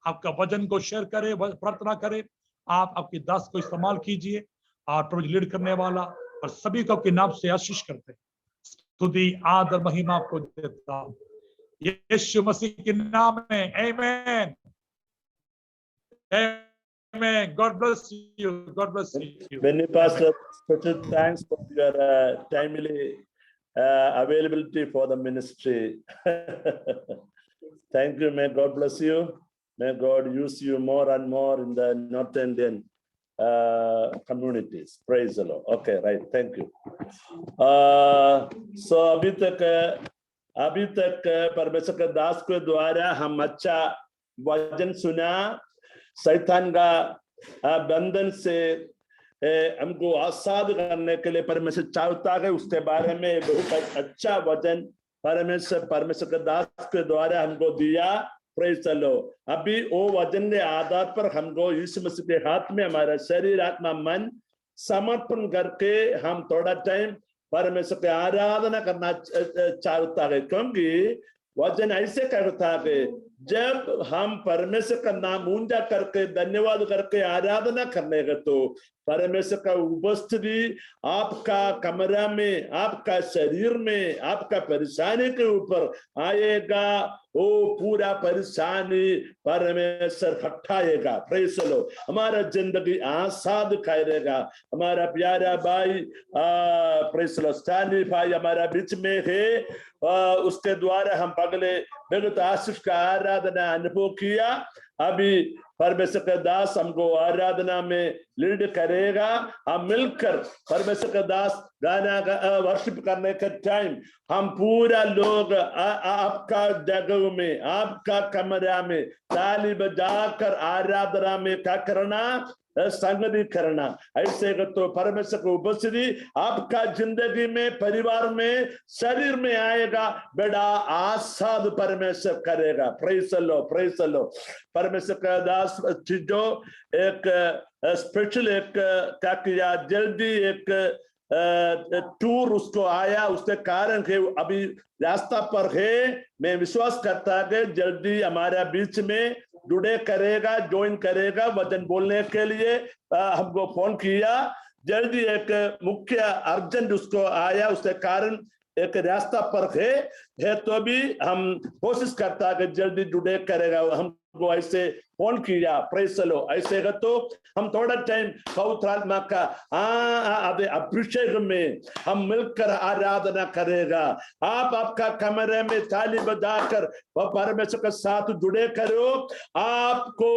Speaker 8: आपका वचन को शेयर करे, प्रार्थना करे। आप आपके दास को इस्तेमाल कीजिए और प्रभु जी लीड करने वाला और सभी को आपके नाम से आशीष करते, स्तुति आदर महिमा आपको देता हूं यीशु मसीह के नाम में। आमीन, आमीन। God bless you. God bless you.
Speaker 9: Many Pastor, special thanks for your timely availability for the ministry. Thank you. May God bless you. May God use you more and more in the North Indian communities. Praise the Lord. Okay, right. Thank you. So अभी तक अभी तक परमेश्वर के दास के द्वारा हम अच्छा वचन सुना, शैतान का बंधन से हमको आजाद करने के लिए परमेश्वर चाहता है। उसके बारे में बहुत अच्छा वचन परमेश्वर के दास के द्वारा हमको दिया। Praise the Lord. अभी वो वचन के आधार पर हमको यीशु मसीह के हाथ में हमारा शरीर, आत्मा, मन समर्पण करके हम थोड़ा टाइम परमेश्वर की आराधना करना चाहता है, क्योंकि वचन ऐसे कहता है जब हम परमेश्वर का नाम ऊंचा करके धन्यवाद करके आराधना करने का, तो परमेश्वर का उपस्थिति आपका कमरा में, आपका शरीर में, आपका परेशानी के ऊपर आएगा। वो पूरा परेशानी परमेश्वर हटाएगा। Praise the Lord. हमारा जिंदगी आसाद करेगा। हमारा प्यारा भाई प्रेज़ द लॉर्ड स्टैनली भाई हमारा बीच में है, उसके द्वारा हम अगले बहुत आशीष का आराधना अनुभव किया। अभी परमेश्वर का दास हमको आराधना में लीड करेगा। हम मिलकर परमेश्वर का दास गाना वर्शिप करने का टाइम हम पूरा लोग आपका जगह में, आपका कमरा में ताली बजाकर आराधना में क्या करना, संगति करना। ऐसे तो परमेश्वर की उपस्थिति आपका जिंदगी में, परिवार में, शरीर में आएगा, बड़ा आसाद परमेश्वर करेगा। Praise the Lord, praise the Lord. परमेश्वर का दास जो एक स्पेशल एक क्या किया, जल्दी एक टूर उसको आया, उसके कारण के अभी रास्ता पर है। मैं विश्वास करता है जल्दी हमारे बीच में जुड़े करेगा, ज्वाइन करेगा। वचन बोलने के लिए हमको फोन किया। जल्दी एक मुख्य अर्जेंट उसको आया, उसके कारण एक रास्ता पर है तो भी हम कोशिश करता है जल्दी जुड़े करेगा। हमको ऐसे फोन किया। Praise the Lord. ऐसे तो हम थोड़ा टाइम पवित्र आत्मा का अभिषेक में हम मिलकर आराधना करेगा। आप आपका कमरे में ताली बजाकर परमेश्वर के साथ जुड़े करो। आपको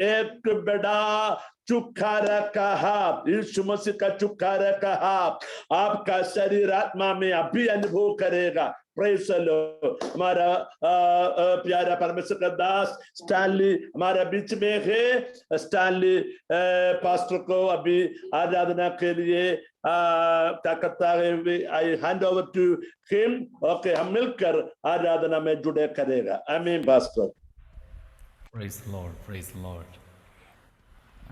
Speaker 9: एक बड़ा छुटकारा का हाथ, यीशु मसीह का छुटकारा का हाथ आपका शरीर आत्मा में अभी अनुभव करेगा। Praise the Lord. हमारा प्यारा परमेश्वर का दास स्टैनली हमारा बीच में है। स्टैनली पास्टर को अभी आराधना के लिए क्या करता है, I hand over to him. Okay, हम मिलकर आराधना में जुड़े करेगा। Amen pastor.
Speaker 1: Praise the Lord, praise the Lord.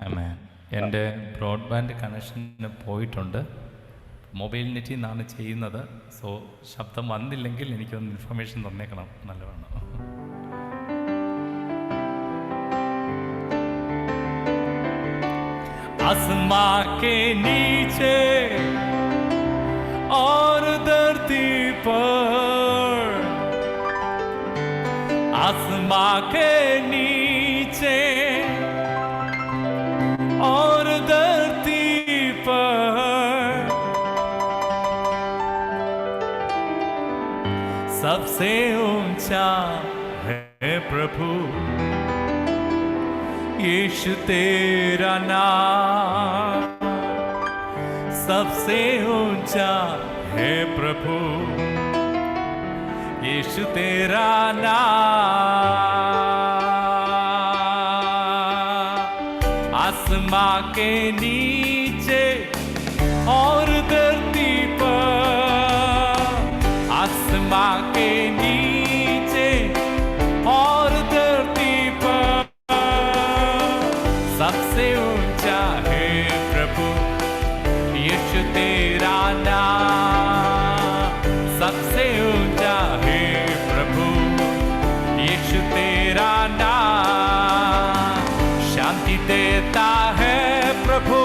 Speaker 1: Amen. എൻ്റെ ബ്രോഡ്ബാൻഡ് കണക്ഷന് പോയിട്ടുണ്ട്, മൊബൈൽ നെറ്റിൽ നിന്നാണ് ചെയ്യുന്നത്. സോ ശബ്ദം വന്നില്ലെങ്കിൽ എനിക്കൊന്ന് ഇൻഫർമേഷൻ തന്നേക്കണം, നല്ലതാണ്. आसमां के नीचे और धरती पर, आसमां के नीचे और धरती पर सबसे ऊंचा है प्रभु यीशु तेरा नाम, सबसे ऊंचा है प्रभु यीशु तेरा नाम। आसमां के नीचे और धरती पर, आसमां के नीचे और धरती पर सबसे ऊंचा है प्रभु यीशु तेरा नाम, सबसे ऊंचा है प्रभु यीशु तेरा नाम। शांति देता है प्रभु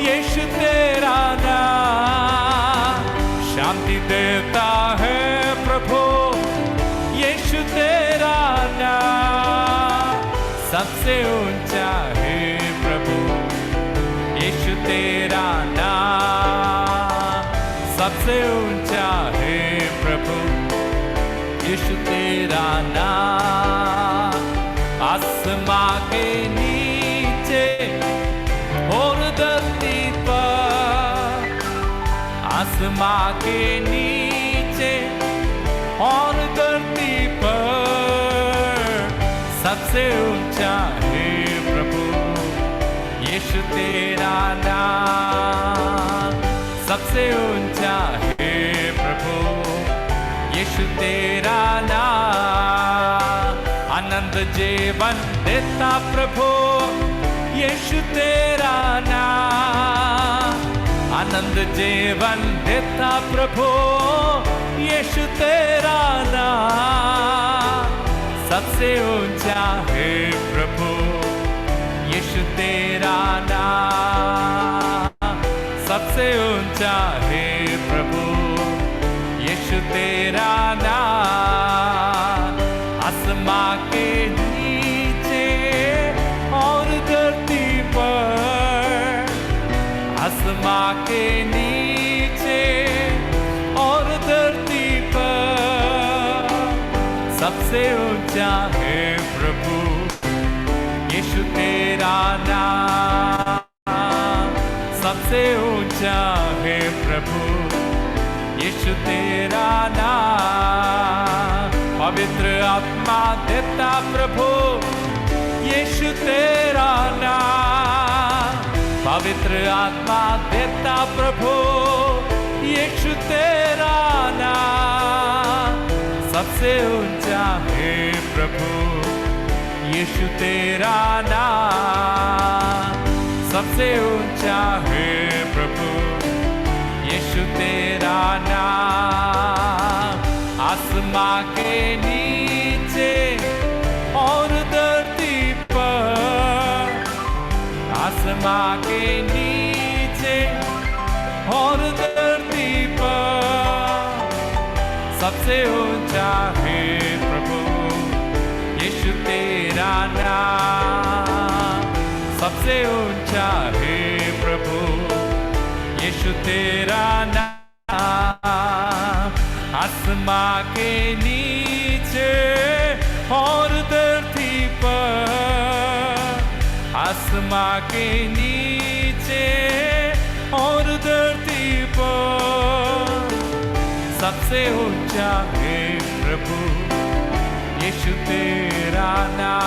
Speaker 1: यीशु तेरा नाम, शांति देता है प्रभु यीशु तेरा नाम। सबसे ऊंचा है प्रभु यीशु तेरा नाम, सबसे ऊंचा है प्रभु यीशु तेरा नाम। आसमां के नीचे और धरती पर, आसमां के नीचे और धरती पर सबसे ऊंचा है प्रभु यीशु तेरा नाम, सबसे ऊंचा है प्रभु यीशु तेरा नाम। आनंद जीवन देता प्रभु यीशु तेरा नाम, आनंद जीवन देता प्रभु यीशु तेरा नाम। सबसे ऊंचा है प्रभु यीशु तेरा नाम, सबसे ऊंचा है प्रभु यीशु तेरा नाम। आसमां के नीचे और धरती पर, आसमां के नीचे और धरती पर सबसे ऊंचा है प्रभु यीशु तेरा नाम, सबसे ऊंचा है प्रभु यीशु तेरा नाम। पवित्र आत्मा देता प्रभु यीशु तेरा नाम, पवित्र आत्मा देता प्रभु यीशु तेरा नाम। सबसे ऊंचा है प्रभु यीशु तेरा नाम, सबसे ऊंचा है प्रभु यीशु तेरा नाम। आसमां के नीचे और धरती पर, आसमां के नीचे और धरती पर सबसे ऊंचा है प्रभु यीशु तेरा नाम, सबसे ऊंचा है प्रभु यीशु तेरा नाम। आसमां के नीचे और धरती पर, आसमां के नीचे और धरती पर सबसे ऊंचा है प्रभु यीशु तेरा नाम।